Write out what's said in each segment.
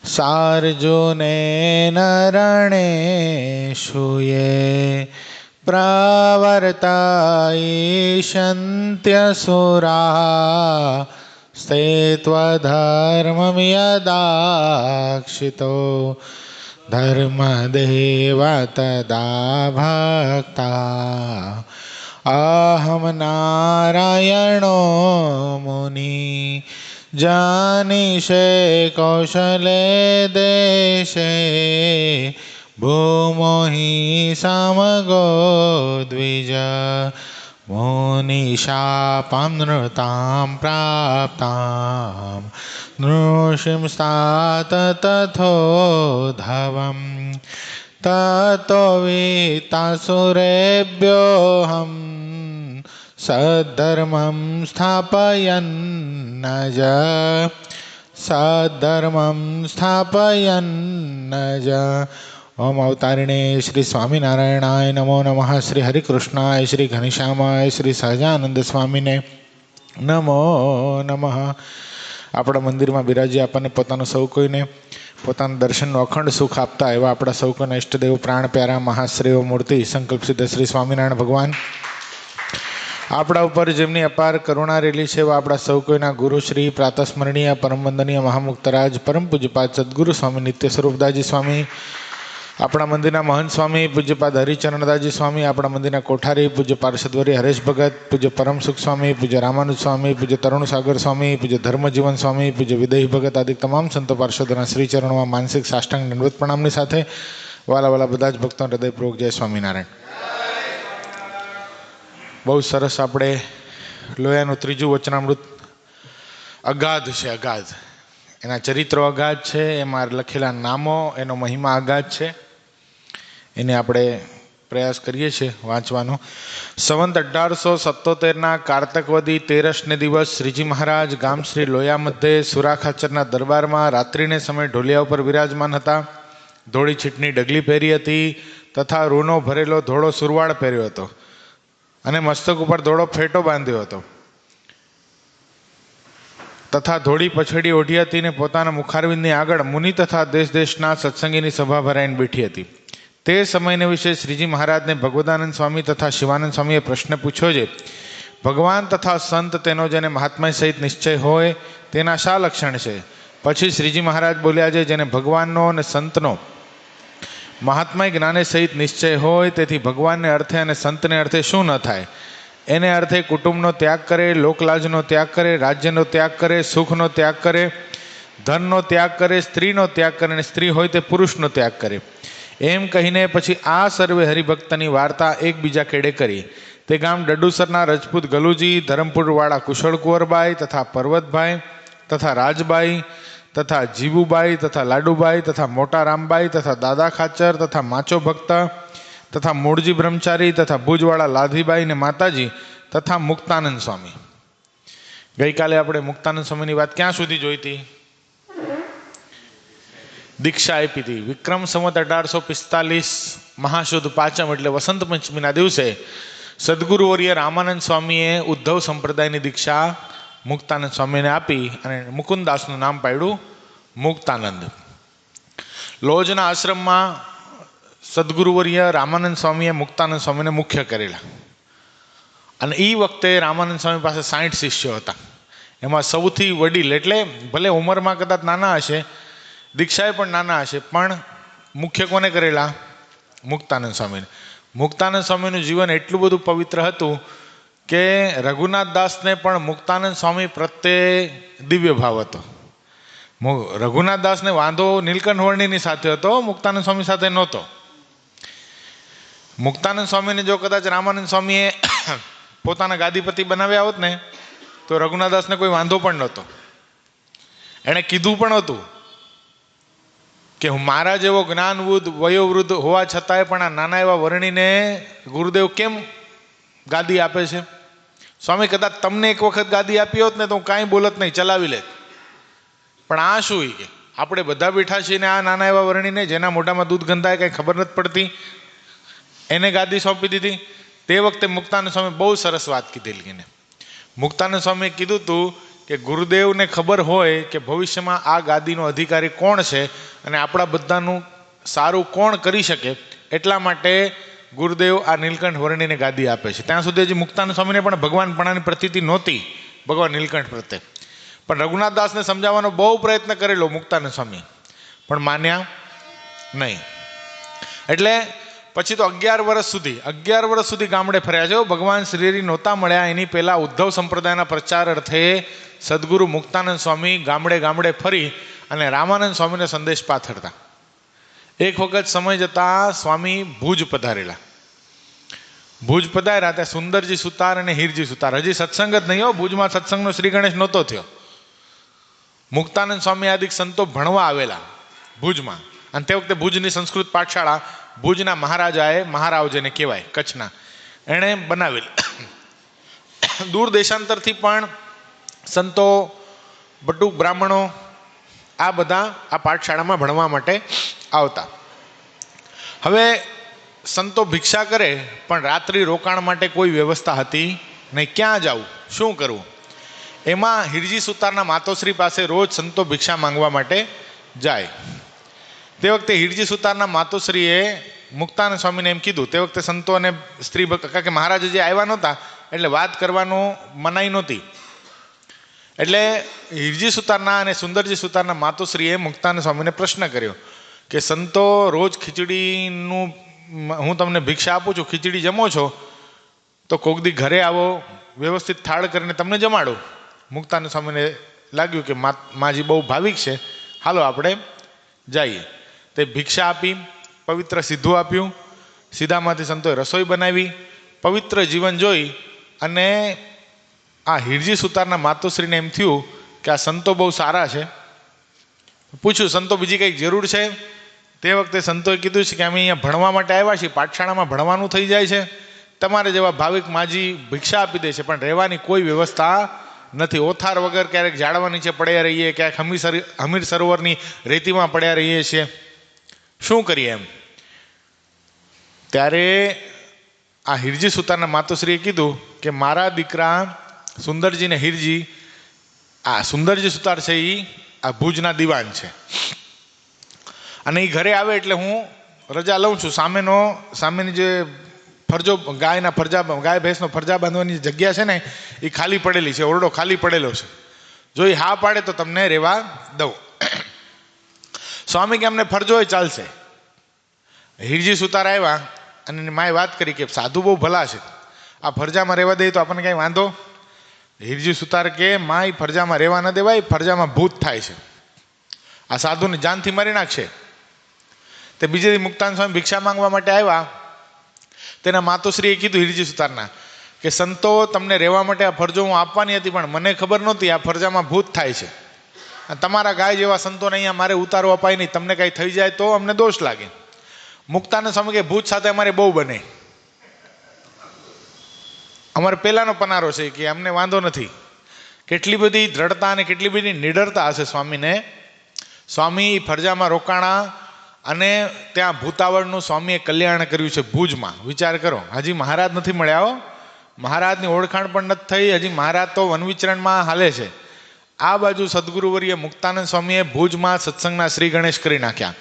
सार्जुनेन रणेषु ये प्रवर्तायिषन्त्यसुराः स्ते त्वधर्मं यदाक्षितो धर्मदेव तदा भक्ता अहं नारायणो मुनि जानीषे कौशले देशे भूमो हि समगो द्विज मुनिशापां नृतां प्राप्तां नृसिंस्तात तथोधवम् ततो वित्तासुरेभ्योऽहं सद्धर्मं स्थापयन्नज ओम अवतारिणे श्री स्वामीनारायणाय नमो नमः। श्री हरिकृष्णाय श्री घनश्यामाय श्री સહજાનંદ સ્વામીને નમો નમઃ। આપણા મંદિરમાં બિરાજી આપણને પોતાનું સૌ કોઈને પોતાના દર્શનનું અખંડ સુખ આપતા એવા આપણા સૌ કોઈના ઈષ્ટદેવ પ્રાણ પ્યારા મહાશ્રેય મૂર્તિ સંકલ્પ સિદ્ધ શ્રી સ્વામિનારાયણ ભગવાન આપણા ઉપર જેમની અપાર કરુણા રેલી છે એવા આપણા સૌ કોઈના ગુરુ શ્રી પ્રાતસ્મરણીય પરમ વંદનીય મહામુક્તરાજ પરમ પૂજ્યપાદ સદગુરુ સ્વામી નિત્ય સ્વરૂપદાસજી સ્વામી, આપણા મંદિરના મહંત સ્વામી પૂજ્યપાદ હરિચરણદાસજી સ્વામી, આપણા મંદિરના કોઠારી પૂજ્ય પાર્ષદવરી હરેશ ભગત, પૂજ્ય પરમસુખ સ્વામી, પૂજ્ય રામાનુજ સ્વામી, પૂજ્ય તરુણ સાગર સ્વામી, પૂજ્ય ધર્મજીવન સ્વામી, પૂજ્ય વિદેહી ભગત આદિ તમામ સંતો પાર્ષદોના શ્રી ચરણોમાં માનસિક સાષ્ટાંગ દંડવત પ્રણામની સાથે વાલા બધા જ ભક્તોને હૃદયપૂર્વક જય સ્વામિનારાયણ। બહુ સરસ આપણે લોયાનું ત્રીજું વચનામૃત અગાધ છે, અગાધ એના ચરિત્રો અગાધ છે, એમાં લખેલા નામો એનો મહિમા અગાધ છે, એને આપણે પ્રયાસ કરીએ છીએ વાંચવાનો। સંવંત 1877ના કારતકવદી 13ને દિવસ શ્રીજી મહારાજ ગામ શ્રી લોયા મધ્યે સુરાખાચરના દરબારમાં રાત્રિને સમય ઢોલિયા ઉપર વિરાજમાન હતા। ધોળી છીટની ડગલી પહેરી હતી તથા રૂનો ભરેલો ધોળો સુરવાળ પહેર્યો હતો અને મસ્તક ઉપર ધોળો ફેટો બાંધ્યો હતો તથા ધોળી પછડી ઓઢી હતી ને પોતાના મુખારવિંદની આગળ મુનિ તથા દેશ દેશના સત્સંગીની સભા ભરાઈને બેઠી હતી। તે સમયને વિશે શ્રીજી મહારાજને ભગવદાનંદ સ્વામી તથા શિવાનંદ સ્વામીએ પ્રશ્ન પૂછ્યો છે, ભગવાન તથા સંત તેનો જેને મહાત્મા સહિત નિશ્ચય હોય તેના શા લક્ષણ છે? પછી શ્રીજી મહારાજ બોલ્યા છે, જેને ભગવાનનો અને સંતનો મહાત્મા જ્ઞાને સહિત નિશ્ચય હોય તેથી ભગવાનને અર્થે અને સંતને અર્થે શું ન થાય? એને અર્થે કુટુંબનો ત્યાગ કરે, લોકલાજનો ત્યાગ કરે, રાજ્યનો ત્યાગ કરે, સુખનો ત્યાગ કરે, ધનનો ત્યાગ કરે, સ્ત્રીનો ત્યાગ કરે અને સ્ત્રી હોય તે પુરુષનો ત્યાગ કરે। એમ કહીને પછી આ સર્વે હરિભક્તની વાર્તા એકબીજા કેડે કરી। તે ગામ ડડુસરના રજપૂત ગલુજી, ધરમપુરવાળા કુશળ કુંવરબાઈ તથા પર્વતભાઈ તથા રાજબાઈ તથા જીવુબાઈ તથા લાડુબાઈ તથા મોટા રામબાઈ તથા દાદા ખાચર તથા માચો ભક્ત તથા મૂળજી બ્રહ્મચારી તથા ભુજવાળા લાધીબાઈ ને માતાજી તથા મુક્તાનંદ સ્વામી। ગઈકાલે આપણે મુક્તાનંદ સ્વામીની વાત ક્યાં સુધી જોઈ હતી? દીક્ષા આપી હતી। વિક્રમ સંવત 1845 મહાશુદ્ધ પાંચમ એટલે વસંત પંચમીના દિવસે સદગુરુવર્ય રામાનંદ સ્વામીએ ઉદ્ધવ સંપ્રદાયની દીક્ષા મુક્તાનંદ સ્વામીને આપી અને મુકુંદાસનું નામ પાડ્યું મુક્તાનંદ। લોજના આશ્રમમાં સદગુરુવર્ય રામાનંદ સ્વામીએ મુક્તાનંદ સ્વામીને મુખ્ય કરેલા અને એ વખતે રામાનંદ સ્વામી પાસે 60 શિષ્યો હતા। એમાં સૌથી વડીલ એટલે ભલે ઉંમરમાં કદાચ નાના હશે, દીક્ષાએ પણ નાના હશે, પણ મુખ્ય કોને કરેલા? મુક્તાનંદ સ્વામીને। મુક્તાનંદ સ્વામીનું જીવન એટલું બધું પવિત્ર હતું કે રઘુનાથ દાસને પણ મુક્તાનંદ સ્વામી પ્રત્યે દિવ્ય ભાવ હતો। રઘુનાથ દાસને વાંધો નીલકંઠ વર્ણીની સાથે હતો, મુક્તાનંદ સ્વામી સાથે નહોતો। મુક્તાનંદ સ્વામીને જો કદાચ રામાનંદ સ્વામીએ પોતાના ગાદીપતિ બનાવ્યા હોત ને તો રઘુનાથ દાસને કોઈ વાંધો પણ નહોતો। એણે કીધું પણ હતું કે હું મારા જેવો જ્ઞાનવૃદ્ધ વયોવૃદ્ધ હોવા છતાંય પણ આ નાના એવા વર્ણીને ગુરુદેવ કેમ ગાદી આપે છે? સ્વામી કદાચ તમને એક વખત ગાદી આપી હોત ને તો હું કાંઈ બોલત નહીં, ચલાવી લેત, પણ આ શું કે આપણે બધા બેઠા છીએ ને આ નાના એવા વર્ણીને જેના મોઢામાં દૂધ ગંધાય કંઈ ખબર નથી પડતી એને ગાદી સોંપી દીધી। તે વખતે મુક્તાનંદ સ્વામી બહુ સરસ વાત કીધેલી એને। મુક્તાનંદ સ્વામીએ કીધું હતું કે ગુરુદેવને ખબર હોય કે ભવિષ્યમાં આ ગાદીનો અધિકારી કોણ છે અને આપણા બધાનું સારું કોણ કરી શકે, એટલા માટે ગુરુદેવ આ નીલકંઠ વર્ણીને ગાદી આપે છે. ત્યાં સુધી હજી મુક્તાનંદ સ્વામીને પણ ભગવાનપણાની પ્રતીતિ નહોતી ભગવાન નીલકંઠ પ્રત્યે, પણ રઘુનાથ દાસને સમજાવવાનો બહુ પ્રયત્ન કરેલો મુક્તાનંદ સ્વામી, પણ માન્યા નહીં. એટલે પછી તો 11 વર્ષ સુધી ગામડે ફર્યા છે. ભગવાન શ્રીહરિ નહોતા મળ્યા એની પહેલા ઉદ્ધવ સંપ્રદાયના પ્રચાર અર્થે સદગુરુ મુક્તાનંદ સ્વામી ગામડે ગામડે ફરી અને રામાનંદ સ્વામીને સંદેશ પાથરતા. એક વખત સમય જતા સ્વામી ભુજ પધારેલા. ભુજ પધાર્યા ત્યાં સુંદરજી સુતાર અને હીરજી સુતાર, હજી સત્સંગ જ નહીં હો, ભુજમાં સત્સંગનો શ્રી ગણેશ નહોતો થયો. મુક્તાનંદ સ્વામી આદિક સંતો ભણવા આવેલા ભુજમાં, અને તે વખતે ભુજની સંસ્કૃત પાઠશાળા ભુજના મહારાજાએ, મહારાવ જેને કહેવાય કચ્છના, એણે બનાવેલી. દૂર દેશાંતરથી પણ સંતો, બટુક બ્રાહ્મણો આ બધા આ પાઠશાળામાં ભણવા માટે આવતા. હવે સંતો ભિક્ષા કરે પણ રાત્રિ રોકાણ માટે કોઈ વ્યવસ્થા હતી નહીં. ક્યાં જવું, શું કરવું? એમાં હીરજી સુતારના માતોશ્રી પાસે રોજ સંતો ભિક્ષા માંગવા માટે જાય. તે વખતે હીરજી સુતારના માતોશ્રીએ મુક્તાનંદ સ્વામીને એમ કીધું. તે વખતે સંતો અને સ્ત્રી ભક્ત, કારણ કે મહારાજ જે આવ્યા નહોતા એટલે વાત કરવાનું મનાઈ નહોતી. એટલે હીરજી સુતારના અને સુંદરજી સુતારના માતોશ્રીએ મુક્તાનંદ સ્વામીને પ્રશ્ન કર્યો કે સંતો રોજ ખીચડીનું, હું તમને ભિક્ષા આપું છું, ખીચડી જમો છો તો કોક દી ઘરે આવો, વ્યવસ્થિત થાળ કરીને તમને જમાડું. મુક્તાનંદ સ્વામીને લાગ્યું કે માજી બહુ ભાવિક છે, હાલો આપણે જઈએ. તે ભિક્ષા આપી, પવિત્ર સીધું આપ્યું. સીધામાંથી સંતોએ રસોઈ બનાવી. પવિત્ર જીવન જોઈ અને આ હીરજી સુતારના માતોશ્રીને એમ થયું કે આ સંતો બહુ સારા છે. પૂછ્યું, સંતો બીજી કંઈક જરૂર છે? તે વખતે સંતોએ કીધું છે કે અમે અહીંયા ભણવા માટે આવ્યા છીએ, પાઠશાળામાં ભણવાનું થઈ જાય છે, તમારે જેવા ભાવિક માજી ભિક્ષા આપી દે છે, પણ રહેવાની કોઈ વ્યવસ્થા નથી. ઓથાર વગર ક્યારેક ઝાડવા નીચે પડ્યા રહીએ, ક્યાંક હમીર સરોવરની રેતીમાં પડ્યા રહીએ છીએ, શું કરીએ એમ. ત્યારે આ હીરજી સુતારના માતોશ્રીએ કીધું કે મારા દીકરા સુંદરજી ને હીરજી, આ સુંદરજી સુતાર છે એ આ ભુજના દિવાન છે, અને એ ઘરે આવે એટલે હું રજા લઉં છું. સામેની જે ફરજો, ગાય ભેંસનો ફરજા બાંધવાની જગ્યા છે ને એ ખાલી પડેલી છે, ઓરડો ખાલી પડેલો છે, જો એ હા પાડે તો તમને રહેવા દઉં. સ્વામી કે અમને ફરજો હોય ચાલશે. હીરજી સુતાર આવ્યા અને માએ વાત કરી કે સાધુ બહુ ભલા છે, આ ફરજામાં રહેવા દે તો આપણને કાંઈ વાંધો? હીરજી સુતાર કે માં એ ફરજામાં રહેવા ન દેવાય, ફરજામાં ભૂત થાય છે, આ સાધુને જાનથી મારી નાખશે. તે બીજે દી મુક્તાનંદ સ્વામી ભિક્ષા માંગવા માટે આવ્યા. તેના માતોશ્રીએ કીધું હીરજી સુતારના કે સંતો તમને રહેવા માટે આ ફરજો હું આપવાની હતી, પણ મને ખબર નહોતી આ ફરજામાં ભૂત થાય છે. તમારા ગાય જેવા સંતોને અહીંયા મારે ઉતારો અપાય નહીં, તમને કાંઈ થઈ જાય તો અમને દોષ લાગે. મુક્તાનંદ સ્વામી કે ભૂત સાથે અમારે બહુ બને, અમારે પહેલાનો પનારો છે કે અમને વાંધો નથી. કેટલી બધી દ્રઢતા અને કેટલી બધી નિડરતા હશે સ્વામીને. સ્વામી ફરજામાં રોકાણા અને ત્યાં ભૂતાવળનું સ્વામીએ કલ્યાણ કર્યું છે ભુજમાં. વિચાર કરો, હજી મહારાજ નથી મળ્યા હો, મહારાજની ઓળખાણ પણ નથી થઈ, હજી મહારાજ તો વનવિચરણમાં હાલે છે. આ બાજુ સદગુરુવર્ય મુક્તાનંદ સ્વામીએ ભુજમાં સત્સંગના શ્રી ગણેશ કરી નાખ્યા.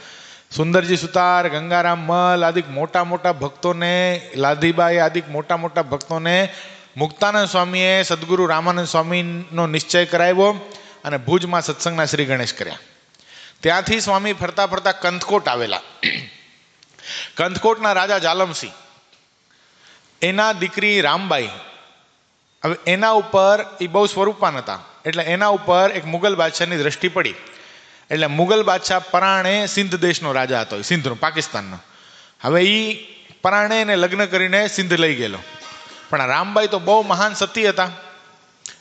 સુંદરજી સુતાર, ગંગારામ મલ આદિક મોટા મોટા ભક્તોને, લાધીબાઈ આદિક મોટા મોટા ભક્તોને મુક્તાનંદ સ્વામીએ સદગુરુ રામાનંદ સ્વામીનો નિશ્ચય કરાવ્યો અને ભુજમાં સત્સંગના શ્રી ગણેશ કર્યા. ત્યાંથી સ્વામી ફરતા ફરતા કંથકોટ આવેલા. કંથકોટના રાજા જાલમસિંહ, એના દીકરી રામબાઈ, હવે એના ઉપર એ બહુ સ્વરૂપાન હતા, એટલે એના ઉપર એક મુગલ બાદશાહની દ્રષ્ટિ પડી. એટલે મુગલ બાદશાહ પરાણે સિંધ દેશનો રાજા હતો, સિંધનો, પાકિસ્તાનનો. હવે એ પરાણે એને લગ્ન કરીને સિંધ લઈ ગયેલો, પણ રામબાઈ તો બહુ મહાન સતી હતા.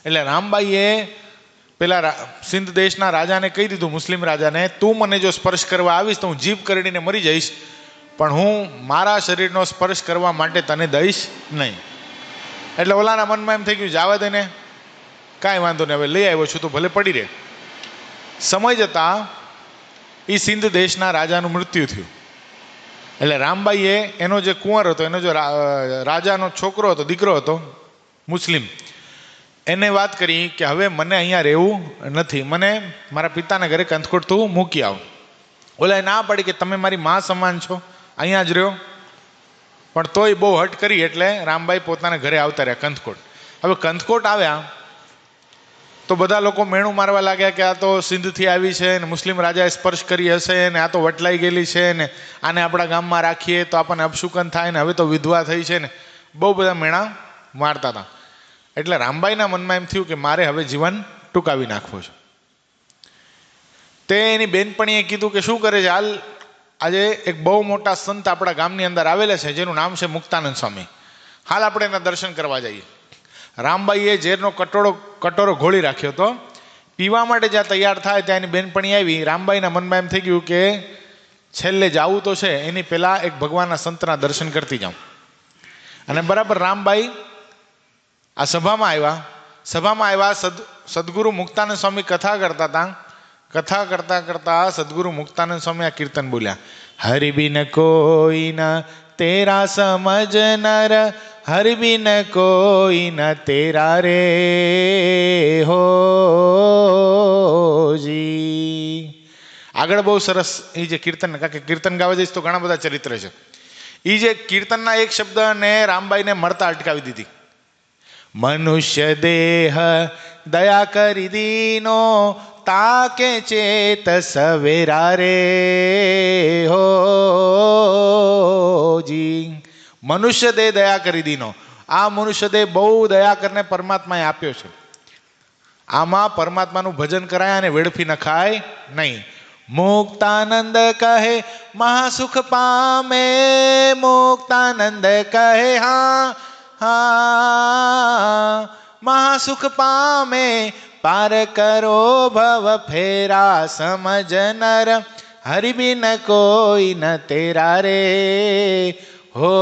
એટલે રામબાઈએ પેલા સિંધ દેશના રાજાને કહી દીધું, મુસ્લિમ રાજાને, તું મને જો સ્પર્શ કરવા આવીશ તો હું જીભ કરડીને મરી જઈશ, પણ હું મારા શરીરનો સ્પર્શ કરવા માટે તને દઈશ નહીં. એટલે ઓલાના મનમાં એમ થઈ ગયું, જવા દે ને, કાંઈ વાંધો નહીં, હવે લઈ આવ્યો છું તો ભલે પડી રહે. સમય જતા એ સિંધ દેશના રાજાનું મૃત્યુ થયું. એટલે રામબાઈએ એનો જે કુંવર હતો, એનો જે રાજાનો છોકરો હતો, દીકરો હતો મુસ્લિમ, એને વાત કરી કે હવે મને અહીંયા રહેવું નથી, મને મારા પિતાના ઘરે કંથકોટ તું મૂકી આવ. ઓલા ના પડી કે તમે મારી મા સમાન છો, અહીંયા જ રહ્યો. પણ તોય બહુ હટ કરી એટલે રામબાઈ પોતાના ઘરે આવતા રહ્યા કંથકોટ. હવે કંથકોટ આવ્યા તો બધા લોકો મેણું મારવા લાગ્યા કે આ તો સિંધથી આવી છે ને મુસ્લિમ રાજાએ સ્પર્શ કરી હશે ને આ તો વટલાઈ ગયેલી છે ને આને આપણા ગામમાં રાખીએ તો આપણને અપશુકન થાય ને હવે તો વિધવા થઈ છે ને બહુ બધા મેણા મારતા હતા. એટલે રામબાઈના મનમાં એમ થયું કે મારે હવે જીવન ટૂંકાવી નાખવું છે. તે એની બેનપણીએ કીધું કે શું કરે છે, હાલ આજે એક બહુ મોટા સંત આપણા ગામની અંદર આવેલા છે જેનું નામ છે મુક્તાનંદ સ્વામી, હાલ આપણે એના દર્શન કરવા જઈએ. રામબાઈએ ઝેરનો કટોરો ઘોળી રાખ્યો હતો. પીવા માટે જ્યાં તૈયાર થાય ત્યાં એની બેનપણી આવી. રામબાઈના મનમાં એમ થઈ ગયું કે છેલ્લે જવું તો છે, એની પહેલાં એક ભગવાનના સંતના દર્શન કરતી જાઉં. અને બરાબર રામબાઈ આ સભામાં આવ્યા. સદગુરુ મુક્તાનંદ સ્વામી કથા કરતા હતા. કથા કરતા કરતા સદગુરુ મુક્તાનંદ સ્વામી આ કીર્તન બોલ્યા, હરિ બિન કોઈ ન તેરા સમજ નર, હરિ બિન કોઈ ન તેરા રે હો જી. આગળ બહુ સરસ એ જે કીર્તન, કારણ કે કીર્તન ગાવા જઈશ તો ઘણા બધા ચરિત્ર છે. એ જે કીર્તનના એક શબ્દને રામબાઈને મળતા અટકાવી દીધી. મનુષ્ય દેહ દયા કરી દીનો, તાકે ચેત સવેરા રે હો જી. મનુષ્ય દેહ દયા કરી દીનો, આ મનુષ્ય દેહ બહુ દયા કરીને પરમાત્માએ આપ્યો છે. આમાં પરમાત્માનું ભજન કરાય અને વેડફી નખાય નહીં. મુક્તાનંદ કહે મહાસુખ પામે, મુક્તાનંદ કહે હા હા મહાસુખ પામે, પાર કરો ભવ ફેરા સમજ નર, હરિ બિન કોઈ ન તેરા રે હો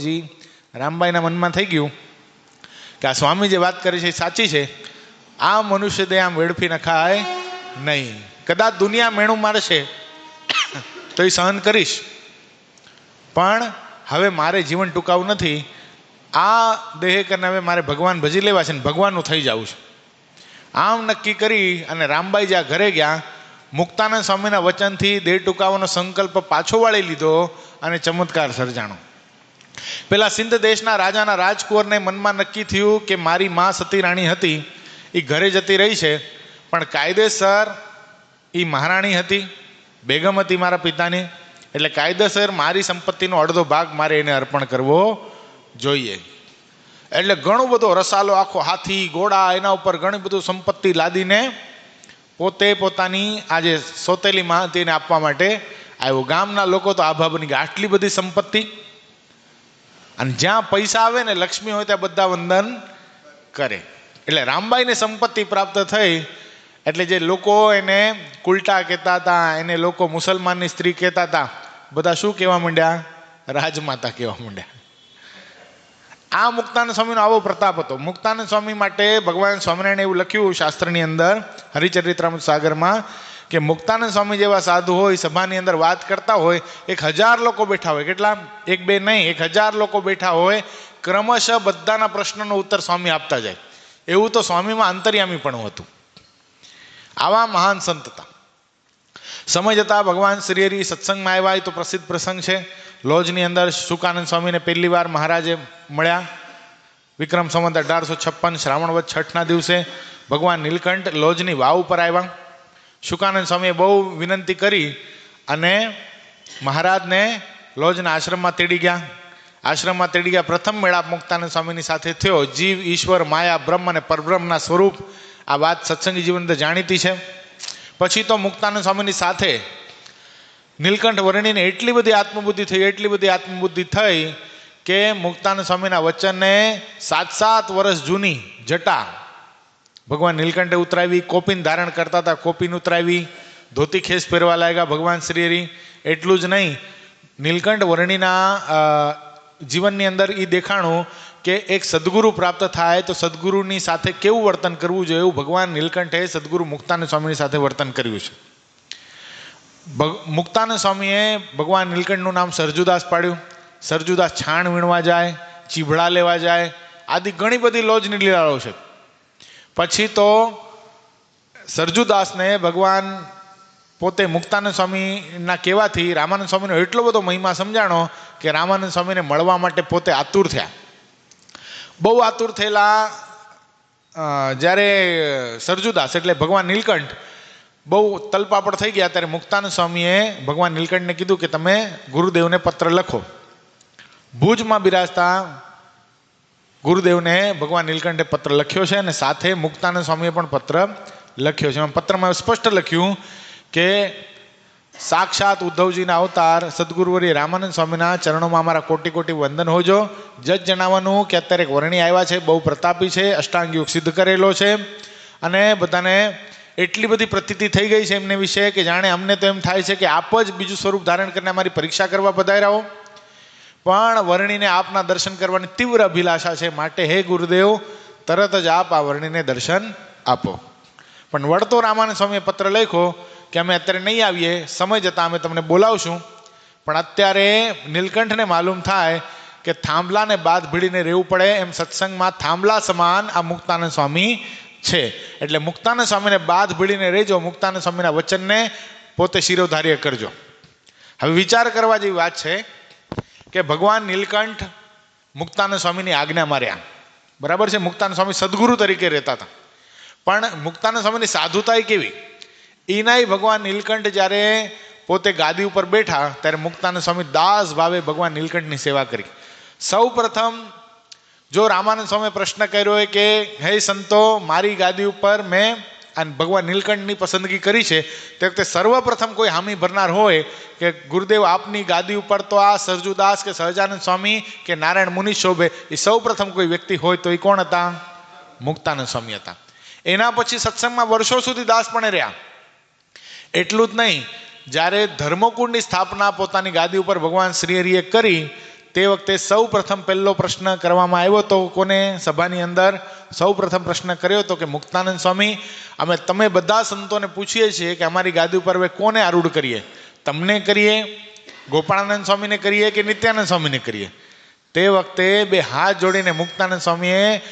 જી. રામબાઈના મનમાં થઈ ગયું કે આ સ્વામી જે વાત કરે છે એ સાચી છે. આ મનુષ્ય દેહ આમ વેડફી નખાય નહીં. કદાચ દુનિયા મેણું મારશે તો એ સહન કરીશ, પણ હવે મારે જીવન ટૂંકાવું નથી. આ દેહ કરીને હવે મારે ભગવાન ભજી લેવા છે ને ભગવાનનું થઈ જવું છે. આમ નક્કી કરી અને રામબાઈ જ્યાં ઘરે ગયા, મુક્તાનંદ સ્વામીના વચનથી દેહ ટૂંકાવાનો સંકલ્પ પાછો વાળી લીધો અને ચમત્કાર સર્જાણો. પેલા સિંધ દેશના રાજાના રાજકુંવરને મનમાં નક્કી થયું કે મારી મા સતી રાણી હતી, એ ઘરે જતી રહી છે, પણ કાયદેસર એ મહારાણી હતી, બેગમ હતી મારા પિતાની, એટલે કાયદેસર મારી સંપત્તિનો અડધો ભાગ મારે એને અર્પણ કરવો જોઈએ. એટલે ઘણો બધો રસાલો, આખો હાથી ઘોડા એના ઉપર ઘણી બધું સંપત્તિ લાદીને પોતે પોતાની આજે સોતેલી માં હતી એને આપવા માટે આવ્યો. ગામના લોકો તો આભા બની ગયા, આટલી બધી સંપત્તિ. અને જ્યાં પૈસા આવે ને લક્ષ્મી હોય ત્યાં બધા વંદન કરે. એટલે રામબાઈને સંપત્તિ પ્રાપ્ત થઈ એટલે જે લોકો એને કુલટા કહેતા હતા, એને લોકો મુસલમાનની સ્ત્રી કહેતા હતા, બધા શું કહેવા માંડ્યા? રાજમાતા કહેવા માંડ્યા. આ મુક્તાનંદ સ્વામીનો આવો પ્રતાપ હતો. મુક્તાનંદ સ્વામી માટે ભગવાન સ્વામિનારાયણ એવું લખ્યું શાસ્ત્રની અંદર હરિચરિત્રામૃત સાગરમાં કે મુક્તાનંદ સ્વામી જેવા સાધુ હોય, સભાની અંદર વાત કરતા હોય, 1000 લોકો બેઠા હોય, કેટલા? એક બે નહીં, 1000 લોકો બેઠા હોય, ક્રમશઃ બધાના પ્રશ્નનો ઉત્તર સ્વામી આપતા જાય. એવું તો સ્વામીમાં અંતર્યામીપણું હતું. આવા મહાન સંત હતા. સમય જતા ભગવાન શ્રી હરિ સત્સંગમાં આવ્યા. એ તો પ્રસિદ્ધ પ્રસંગ છે. લોજની અંદર શુકાનંદ સ્વામીને પહેલી વાર મહારાજે મળ્યા. વિક્રમ સંવત 1856 શ્રાવણ વદ 6ના દિવસે ભગવાન નીલકંઠ લોજની વાવ ઉપર આવ્યા. શુકાનંદ સ્વામીએ બહુ વિનંતી કરી અને મહારાજને લોજના આશ્રમમાં તેડી ગયા. આશ્રમમાં તેડી ગયા. પ્રથમ મેળાપ મુક્તાનંદ સ્વામીની સાથે થયો. જીવ, ઈશ્વર, માયા, બ્રહ્મ અને પરબ્રહ્મના સ્વરૂપ, આ વાત સત્સંગી જીવન અંદર જાણીતી છે. પછી તો મુક્તાનંદ સ્વામીની સાથે નીલકંઠ વર્ણીને એટલી બધી આત્મબુદ્ધિ થઈ કે મુક્તાનંદ સ્વામીના વચનને 7 વર્ષ જૂની જટા ભગવાન નીલકંઠે ઉતરાવી. કોપીન ધારણ કરતા હતા, કોપીન ઉતરાવી. ધોતી ખેસ પહેરવા લાગ્યા ભગવાન શ્રી હરિ. એટલું જ નહીં, નીલકંઠ વર્ણીના જીવનની અંદર એ દેખાણું કે એક સદગુરુ પ્રાપ્ત થાય તો સદગુરુની સાથે કેવું વર્તન કરવું જોઈએ, એવું ભગવાન નીલકંઠે સદગુરુ મુક્તાનંદ સ્વામીની સાથે વર્તન કર્યું છે. મુક્તાનંદ સ્વામીએ ભગવાન નીલકંઠનું નામ સરજુદાસ પાડ્યું. સરજુદાસ છાણ વીણવા જાય, ચીભડા લેવા જાય, આદિ ઘણી બધી લોજની લીલાઓ છે. પછી તો સરજુદાસને ભગવાન પોતે મુક્તાનંદ સ્વામીના કહેવાથી રામાનંદ સ્વામીનો એટલો બધો મહિમા સમજાણો કે રામાનંદ સ્વામીને મળવા માટે પોતે આતુર થયા. બહુ આતુર થયેલા જ્યારે સરજુદાસ એટલે ભગવાન નીલકંઠ બહુ તલપાપડ થઈ ગયા ત્યારે મુક્તાનંદ સ્વામીએ ભગવાન નીલકંઠને કીધું કે તમે ગુરુદેવને પત્ર લખો. ભુજમાં બિરાજતા ગુરુદેવને ભગવાન નીલકંઠે પત્ર લખ્યો છે અને સાથે મુક્તાનંદ સ્વામીએ પણ પત્ર લખ્યો છે. એમાં પત્રમાં સ્પષ્ટ લખ્યું કે સાક્ષાત ઉદ્ધવજીના અવતાર સદગુરુવરી રામાનંદ સ્વામીના ચરણોમાં અમારા કોટી કોટી વંદન હોજો. જજ જણાવવાનું કે અત્યારે એક વર્ણી આવ્યા છે, બહુ પ્રતાપી છે, અષ્ટાંગ યોગ સિદ્ધ કરેલો છે અને બધાને એટલી બધી પ્રતીતિ થઈ ગઈ છે એમને વિશે કે જાણે અમને તો એમ થાય છે કે આપ જ બીજું સ્વરૂપ ધારણ કરીને અમારી પરીક્ષા કરવા પધાર્યા હો. પણ વર્ણીને આપના દર્શન કરવાની તીવ્ર અભિલાષા છે, માટે હે ગુરુદેવ તરત જ આપ આ વર્ણીને દર્શન આપો. પણ વળતો રામાનંદ સ્વામીએ પત્ર લખ્યો કે અમે અત્યારે નહીં આવીએ, સમય જતાં અમે તમને બોલાવશું. પણ અત્યારે નીલકંઠને માલુમ થાય કે થાંભલાને બાદ ભીડીને રહેવું પડે એમ સત્સંગમાં થાંભલા સમાન આ મુક્તાનંદ સ્વામી છે. એટલે મુક્તાનંદ સ્વામીને બાદ ભીડીને રહેજો, મુક્તાનંદ સ્વામીના વચનને પોતે શિરોધાર્ય કરજો. હવે વિચાર કરવા જેવી વાત છે કે ભગવાન નીલકંઠ મુક્તાનંદ સ્વામીની આજ્ઞામાં રહ્યા, બરાબર છે. મુક્તાનંદ સ્વામી સદગુરુ તરીકે રહેતા હતા, પણ મુક્તાનંદ સ્વામીની સાધુતા કેવી એનાય ભગવાન નીલકંઠ જ્યારે પોતે ગાદી ઉપર બેઠા ત્યારે મુક્તાનંદ સ્વામી દાસ ભાવે ભગવાન નીલકંઠની સેવા કરી. સૌ પ્રથમ જો રામાનંદ સ્વામીએ પ્રશ્ન કર્યો હોય કે હે સંતો, મારી ગાદી ઉપર મેં ભગવાન નીલકંઠની પસંદગી કરી છે, તે વખતે સર્વપ્રથમ કોઈ હામી ભરનાર હોય કે ગુરુદેવ આપની ગાદી ઉપર તો આ સરજુદાસ કે સહજાનંદ સ્વામી કે નારાયણ મુનિ શોભે, એ સૌ પ્રથમ કોઈ વ્યક્તિ હોય તો એ કોણ હતા? મુક્તાનંદ સ્વામી હતા. એના પછી સત્સંગમાં વર્ષો સુધી દાસપણે રહ્યા. એટલું જ નહીં, જ્યારે ધર્મકુંડની સ્થાપના પોતાની ગાદી ઉપર ભગવાન શ્રી હરિએ કરી તે વખતે સૌ પ્રથમ પહેલો પ્રશ્ન કરવામાં આવ્યો હતો કોને? સભાની અંદર સૌ પ્રથમ પ્રશ્ન કર્યો હતો કે મુક્તાનંદ સ્વામી, અમે તમે બધા સંતોને પૂછીએ છીએ કે અમારી ગાદી ઉપર હવે કોને આરૂઢ કરીએ, તમને કરીએ, ગોપાળાનંદ સ્વામીને કરીએ કે નિત્યાનંદ સ્વામીને કરીએ? તે વખતે બે હાથ જોડીને મુક્તાનંદ સ્વામીએ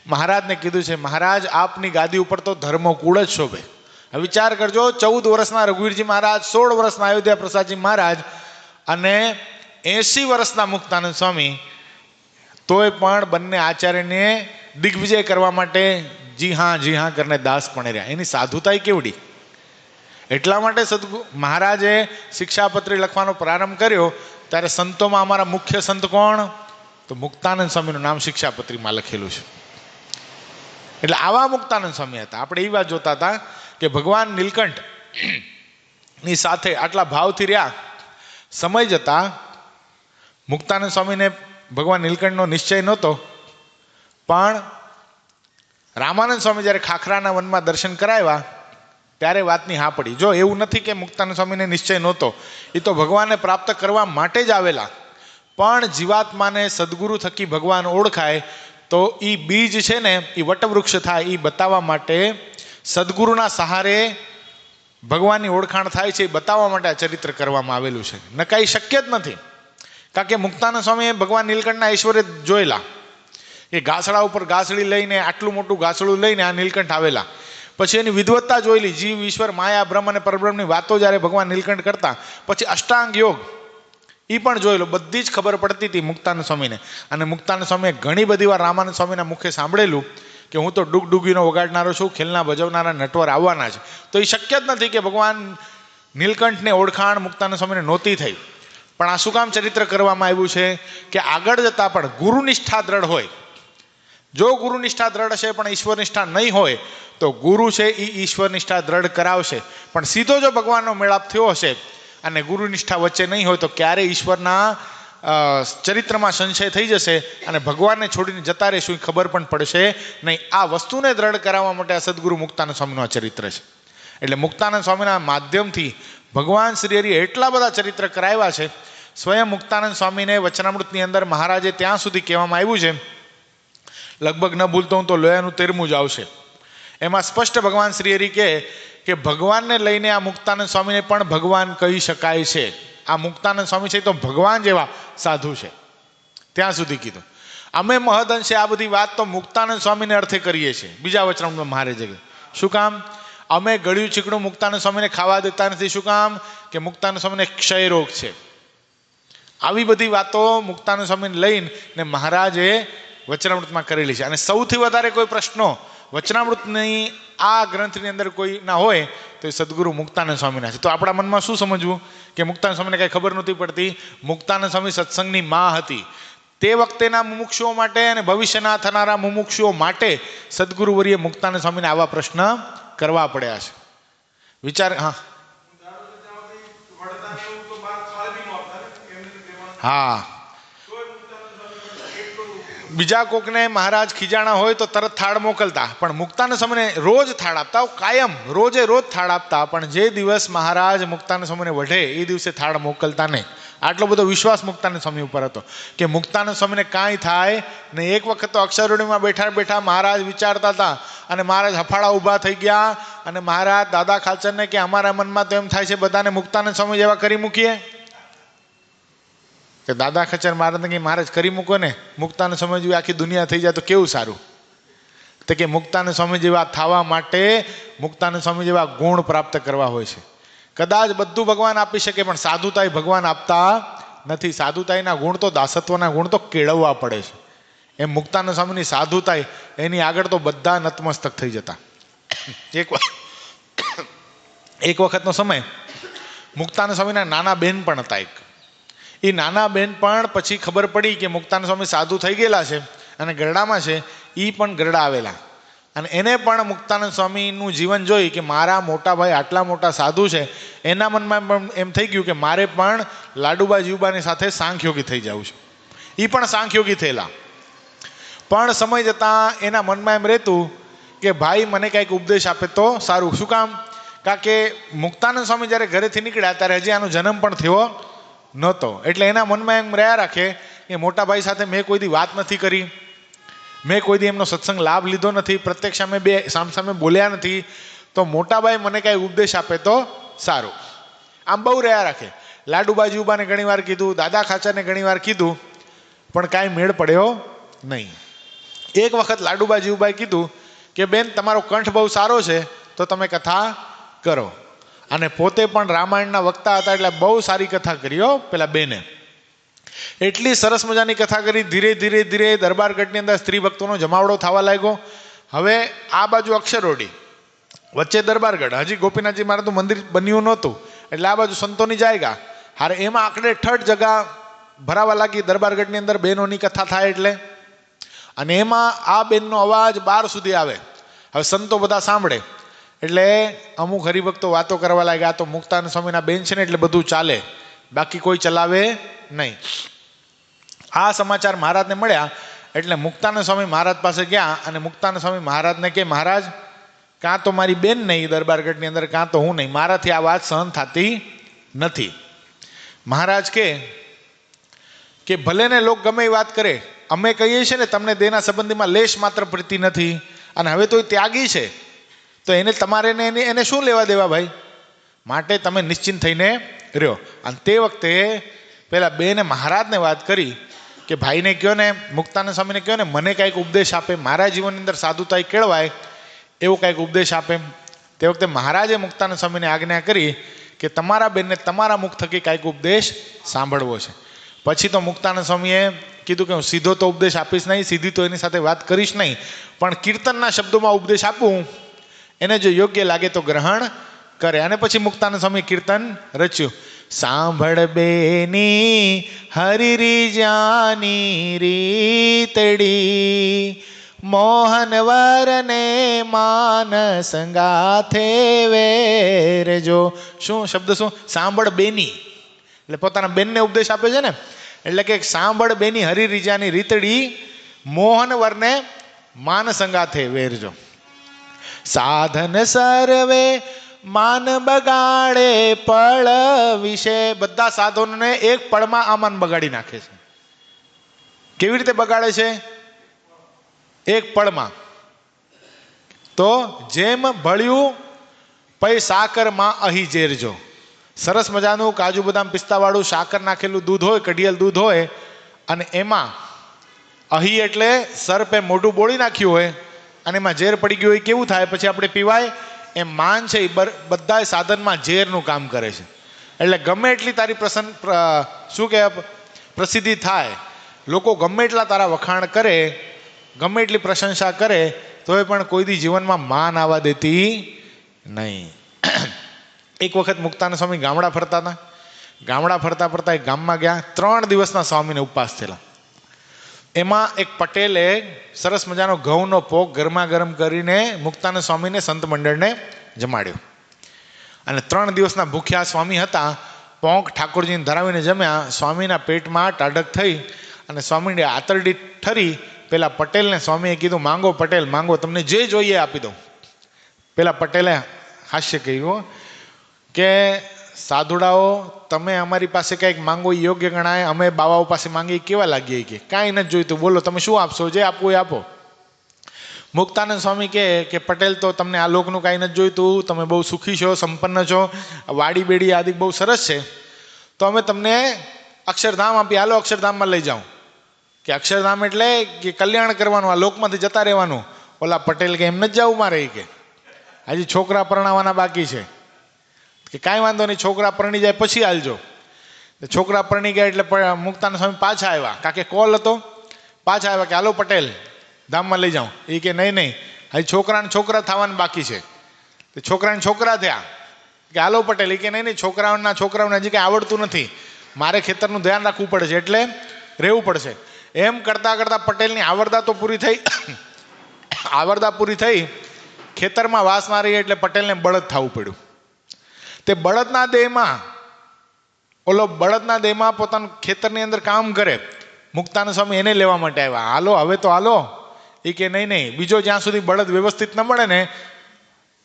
મહારાજને કીધું છે, મહારાજ આપની ગાદી ઉપર તો ધર્મકુળ જ શોભે. વિચાર કરજો, 14 વર્ષના રઘુવીરજી મહારાજ, 16 વર્ષના અયોધ્યા પ્રસાદજી મહારાજ અને 80 વર્ષના મુક્તાનંદ સ્વામી, તોય પણ બંને આચાર્યને દિગ્વિજય કરવા માટે જી હા કરીને દાસ પણ રહ્યા. એની સાધુતા કેવડી! એટલા માટે મહારાજે શિક્ષાપત્રી લખવાનો પ્રારંભ કર્યો ત્યારે સંતોમાં અમારા મુખ્ય સંત કોણ? તો મુક્તાનંદ સ્વામીનું નામ શિક્ષાપત્રીમાં લખેલું છે. એટલે આવા મુક્તાનંદ સ્વામી હતા. આપણે એ વાત જોતા હતા કે ભગવાન નીલકંઠ ની સાથે આટલા ભાવથી રહ્યા. સમય જતા મુક્તાનંદ સ્વામીને ભગવાન નીલકંઠનો નિશ્ચય નહોતો, પણ રામાનંદ સ્વામી જ્યારે ખાખરાના વનમાં દર્શન કરાવ્યા ત્યારે વાતની હા પડી. જો એવું નથી કે મુક્તાનંદ સ્વામીને નિશ્ચય નહોતો, એ તો ભગવાનને પ્રાપ્ત કરવા માટે જ આવેલા, પણ જીવાત્માને સદગુરુ થકી ભગવાન ઓળખાય તો એ બીજ છે ને એ વટવૃક્ષ થાય, એ બતાવવા માટે સદગુરુના સહારે ભગવાનની ઓળખાણ થાય છે એ બતાવવા માટે આ ચરિત્ર કરવામાં આવેલું છે. નકાઈ શક્ય જ નથી. કારણ કે મુક્તાનંદ સ્વામીએ ભગવાન નીલકંઠના ઐશ્વર્ય જોયેલા કે ઘાસડા ઉપર ઘાસડી લઈને, આટલું મોટું ઘાસડું લઈને આ નીલકંઠ આવેલા. પછી એની વિદવત્તા જોયેલી, જીવ ઈશ્વર માયા બ્રહ્મ અને પરબ્રહ્મની વાતો જ્યારે ભગવાન નીલકંઠ કરતા. પછી અષ્ટાંગ યોગ એ પણ જોયેલો, બધી જ ખબર પડતી હતી મુક્તાનંદ સ્વામીને. અને મુક્તાનંદ સ્વામીએ ઘણી બધી વાર રામાનંદ સ્વામીના મુખે સાંભળેલું કે હું તો ડુગડુગીનો વગાડનારો છું, ખેલના ભજવનારા નટવર આવવાના છે. તો એ શક્ય જ નથી કે ભગવાન નીલકંઠને ઓળખાણ મુક્તાનંદ સ્વામીને નહોતી થઈ. પણ આ શું કામ ચરિત્ર કરવામાં આવ્યું છે કે આગળ જતા પણ ગુરુનિષ્ઠા દ્રઢ હોય. જો ગુરુનિષ્ઠા દ્રઢ હશે પણ ઈશ્વરનિષ્ઠા નહીં હોય તો ગુરુ છે એ ઈશ્વરનિષ્ઠા દ્રઢ કરાવશે. પણ સીધો જો ભગવાનનો મેળાપ થયો હશે અને ગુરુનિષ્ઠા વચ્ચે નહીં હોય તો ક્યારે ઈશ્વરના ચરિત્રમાં સંશય થઈ જશે અને ભગવાનને છોડીને જતા રહેશું એ ખબર પણ પડશે નહીં. આ વસ્તુને દ્રઢ કરાવવા માટે આ સદગુરુ મુક્તાનંદ સ્વામીનું આ ચરિત્ર છે. એટલે મુક્તાનંદ સ્વામીના માધ્યમથી ભગવાન શ્રી હરિએ એટલા બધા ચરિત્ર કરાવ્યા છે. સ્વયં મુક્તાનંદ સ્વામીને વચનામૃતની અંદર મહારાજે ત્યાં સુધી કહેવામાં આવ્યું છે, લગભગ ન ભૂલતો હું તો લોયાનું 13મું જ આવશે, એમાં સ્પષ્ટ ભગવાન શ્રી હરિ કહે કે ભગવાનને લઈને આ મુક્તાનંદ સ્વામીને પણ ભગવાન કહી શકાય છે. આ મુક્તાનંદ સ્વામી છે તો ભગવાન જેવા સાધુ છે, ત્યાં સુધી કીધું. અમે મહદઅંશે આ બધી વાત તો મુક્તાનંદ સ્વામીને અર્થે કરીએ છીએ. બીજા વચનામૃતમાં મહારાજે કહ્યું. શું કામ? અમે ગળ્યું ચીકણું મુક્તાનંદ સ્વામીને ખાવા દેતા નથી. શું કામ? કે મુક્તાનંદ સ્વામીને ક્ષય રોગ છે. આવી બધી વાતો મુક્તાનંદ સ્વામીને લઈને મહારાજે વચનામૃતમાં કરેલી છે. અને સૌથી વધારે કોઈ પ્રશ્નો વચનામૃતની આ ગ્રંથની અંદર કોઈ ના હોય તો એ સદગુરુ મુક્તાનંદ સ્વામીના છે. તો આપણા મનમાં શું સમજવું કે મુક્તાનંદ સ્વામીને કાંઈ ખબર નહોતી પડતી? મુક્તાનંદ સ્વામી સત્સંગની માં હતી. તે વખતેના મુમુક્ષુઓ માટે અને ભવિષ્યના થનારા મુમુક્ષુઓ માટે સદગુરુવર્યે મુક્તાનંદ સ્વામીને આવા પ્રશ્ન કરવા પડ્યા છે. વિચાર. હા, બીજા કોકને મહારાજ ખીજાણા હોય તો તરત થાળ મોકલતા, પણ મુક્તાનંદ સ્વામીને રોજ થાળ આપતા, કાયમ રોજે રોજ થાળ આપતા. પણ જે દિવસ મહારાજ મુક્તાનંદ સ્વામીને વઢે એ દિવસે થાળ મોકલતા નહીં. આટલો બધો વિશ્વાસ મુક્તાનંદ સ્વામી ઉપર હતો કે મુક્તાનંદ સ્વામીને કાંઈ થાય ને. એક વખત તો અક્ષરવડીમાં બેઠા બેઠા મહારાજ વિચારતા હતા અને મહારાજ હફાળા ઊભા થઈ ગયા અને મહારાજ દાદા ખાચરને કે અમારા મનમાં તો એમ થાય છે બધાને મુક્તાનંદ સ્વામી જેવા કરી મૂકીએ. કે દાદા ખચર મહારાજને કે મહારાજ કરી મૂકો ને, મુક્તાનંદ સ્વામી જેવી આખી દુનિયા થઈ જાય તો કેવું સારું. તો કે મુક્તાનંદ સ્વામી જેવા થવા માટે મુક્તાનંદ સ્વામી જેવા ગુણ પ્રાપ્ત કરવા હોય છે. કદાચ બધું ભગવાન આપી શકે પણ સાધુતાઈ ભગવાન આપતા નથી. સાધુતાઈના ગુણ તો, દાસત્વના ગુણ તો કેળવવા પડે છે. એમ મુક્તાનંદ સ્વામીની સાધુતાઈ એની આગળ તો બધા નતમસ્તક થઈ જતા. એક વખતનો સમય મુક્તાનંદ સ્વામીના નાના બેન પણ હતા. એ નાના બેન પણ પછી ખબર પડી કે મુક્તાનંદ સ્વામી સાધુ થઈ ગયેલા છે અને ગરડામાં છે. એ પણ ગરડા આવેલા અને એને પણ મુક્તાનંદ સ્વામીનું જીવન જોઈ કે મારા મોટા ભાઈ આટલા મોટા સાધુ છે. એના મનમાં પણ એમ થઈ ગયું કે મારે પણ લાડુબા જીવબાની સાથે સાંખ્યોગી થઈ જવું છે. એ પણ સાંખ્યોગી થયેલા. પણ સમય જતાં એના મનમાં એમ રહેતું કે ભાઈ મને કંઈક ઉપદેશ આપે તો સારું. શું કામ? કારણ કે મુક્તાનંદ સ્વામી જ્યારે ઘરેથી નીકળ્યા ત્યારે હજી આનો જન્મ પણ થયો નહોતો. એટલે એના મનમાં એમ રહ્યા રાખે કે મોટા ભાઈ સાથે મેં કોઈ દી વાત નથી કરી, મેં કોઈ દી એમનો સત્સંગ લાભ લીધો નથી, પ્રત્યક્ષ સામે બે સામે બોલ્યા નથી, તો મોટાભાઈ મને કાંઈ ઉપદેશ આપે તો સારું. આમ બહુ રહ્યા રાખે. લાડુબા જીવબાને ઘણી વાર કીધું, દાદા ખાચરને ઘણી વાર કીધું, પણ કાંઈ મેળ પડ્યો નહીં. એક વખત લાડુબા જીવબાએ કીધું કે બેન તમારો કંઠ બહુ સારો છે તો તમે કથા કરો. અને પોતે પણ રામાયણના વક્તા હતા એટલે બહુ સારી કથા કરી પેલા બેને. એટલી સરસ મજાની કથા કરી. ધીરે ધીરે ધીરે દરબારગઢની અંદર સ્ત્રી ભક્તોનો જમાવડો થવા લાગ્યો. હવે આ બાજુ અક્ષરવડી, વચ્ચે દરબારગઢ, હજી ગોપીનાથજી મહારાજનું મંદિર બન્યું નહોતું એટલે આ બાજુ સંતોની જાયગા. હારે એમાં આખરે ઠઠ જગા ભરાવા લાગી દરબારગઢની અંદર બહેનોની કથા થાય એટલે. અને એમાં આ બેનનો અવાજ બહાર સુધી આવે. હવે સંતો બધા સાંભળે એટલે અમુક હરિભક્તો વાતો કરવા લાગ્યા, તો મુક્તાનંદ સ્વામીના બેન છે ને એટલે બધું ચાલે, બાકી કોઈ ચલાવે નહીં. આ સમાચાર મહારાજને મળ્યા એટલે મુક્તાનંદ સ્વામી મહારાજ પાસે ગયા અને મુક્તાનંદ સ્વામી મહારાજને કે મહારાજ કાં તો મારી બેન નહીં દરબારગઢની અંદર, કાં તો હું નહીં, મારાથી આ વાત સહન થતી નથી. મહારાજ કે ભલે ને લોક ગમે એ વાત કરે, અમે કહીએ છીએ ને તમને દેના સંબંધીમાં લેશ માત્ર પ્રીતિ નથી, અને હવે તો એ ત્યાગી છે તો એને તમારે એને શું લેવા દેવા ભાઈ, માટે તમે નિશ્ચિંત થઈને રહ્યો. અને તે વખતે પેલા બેને મહારાજને વાત કરી કે ભાઈને કહો ને, મુક્તાનંદ સ્વામીને કહો ને મને કાંઈક ઉપદેશ આપે, મારા જીવનની અંદર સાધુતાઈ કેળવાય એવો કાંઈક ઉપદેશ આપે. તે વખતે મહારાજે મુક્તાનંદ સ્વામીને આજ્ઞા કરી કે તમારા બેનને તમારા મુખ થકી કાંઈક ઉપદેશ સાંભળવો છે. પછી તો મુક્તાનંદ સ્વામીએ કીધું કે હું સીધો તો ઉપદેશ આપીશ નહીં, સીધી તો એની સાથે વાત કરીશ નહીં, પણ કીર્તનના શબ્દોમાં ઉપદેશ આપું, એને જો યોગ્ય લાગે તો ગ્રહણ કરે. અને પછી મુક્તાનંદ સ્વામી કીર્તન રચ્યું. સાંભળ બેની હરિરી જાની રીતડી, મોહન વરને માન સંગાથે વેરજો. શું શબ્દ? શું? સાંભળ બેની એટલે પોતાના બેનને ઉપદેશ આપે છે ને. એટલે કે સાંભળ બેની હરિરીજાની રીતડી, મોહન વરને માન સંગાથે વેરજો. સાધન સર્વે માન બગાડે પળ વિશે. બધા સાધનોને એક પળમાં આ માન બગાડી નાખે છે. કેવી રીતે બગાડે છે? એક પળમાં. તો જેમ ભળ્યું પૈ સાકરમાં અહીં ઝેરજો. સરસ મજાનું કાજુ બદામ પિસ્તાવાળું સાકર નાખેલું દૂધ હોય, કઢિયલ દૂધ હોય, અને એમાં અહી એટલે સર્પે મોઢું બોળી નાખ્યું હોય અને એમાં ઝેર પડી ગયું હોય કેવું થાય, પછી આપણે પીવાય? એમ માન છે એ બધા સાધનમાં ઝેરનું કામ કરે છે. એટલે ગમે એટલી તારી શું કે પ્રસિદ્ધિ થાય, લોકો ગમે એટલા તારા વખાણ કરે, ગમે એટલી પ્રશંસા કરે, તોય પણ કોઈ દી જીવનમાં માન આવવા દેતી નહીં. એક વખત મુક્તાનંદ સ્વામી ગામડા ફરતા હતા. ગામડા ફરતા ફરતા એક ગામમાં ગયા. 3 દિવસના સ્વામીને ઉપવાસ થયેલા. એમાં એક પટેલે સરસ મજાનો ઘઉંનો પોક ગરમા ગરમ કરીને મુક્તાનંદ સ્વામીને સંત મંડળને જમાડ્યો. અને 3 દિવસના ભૂખ્યા સ્વામી હતા. પોંક ઠાકોરજીને ધરાવીને જમ્યા. સ્વામીના પેટમાં ટાઢક થઈ અને સ્વામીને આતરડી ઠરી. પેલા પટેલને સ્વામીએ કીધું, માંગો પટેલ માંગો, તમને જે જોઈએ આપી દઉં. પેલા પટેલે હાસ્ય કહ્યું કે સાધુડાઓ, તમે અમારી પાસે કંઈક માંગો એ યોગ્ય ગણાય, અમે બાવાઓ પાસે માંગીએ કેવા લાગીએ? કે કાંઈ નથી જોઈતું, બોલો તમે શું આપશો? જે આપવું એ આપો. મુક્તાનંદ સ્વામી કે પટેલ, તો તમને આ લોકનું કાંઈ નથી જોઈતું, તમે બહુ સુખી છો, સંપન્ન છો, વાડી બેડી આદિ બહુ સરસ છે, તો અમે તમને અક્ષરધામ આપી, હાલો અક્ષરધામમાં લઈ જાઉં. કે અક્ષરધામ એટલે કે કલ્યાણ કરવાનું, આ લોકમાંથી જતા રહેવાનું. ઓલા પટેલ કે એમ નથી જવું મારે, કે હજી છોકરા પરણાવવાના બાકી છે. કે કાંઈ વાંધો નહીં, છોકરા પરણી જાય પછી હાલજો. છોકરા પરણી ગયા એટલે મુક્તાનંદ સ્વામી પાછા આવ્યા, કાકે કોલ હતો, પાછા આવ્યા કે હાલો પટેલ ધામમાં લઈ જાઉં. એ કે નહીં હજી છોકરા થવાના બાકી છે. છોકરાને છોકરા થયા કે હાલો પટેલ. એ કે નહીં છોકરાઓને હજી કંઈ આવડતું નથી, મારે ખેતરનું ધ્યાન રાખવું પડે છે, એટલે રહેવું પડશે. એમ કરતાં કરતાં પટેલની આવરદા તો પૂરી થઈ. આવરદા પૂરી થઈ, ખેતરમાં વાસ મારી એટલે પટેલને બળદ થવું પડ્યું. તે બળદના દેહમાં પોતાનું ખેતરની અંદર કામ કરે. મુક્તાનંદ સ્વામી એને લેવા માટે આવ્યા. હાલો હવે તો હાલો. એ કે નહીં બીજો જ્યાં સુધી બળદ વ્યવસ્થિત ન મળે ને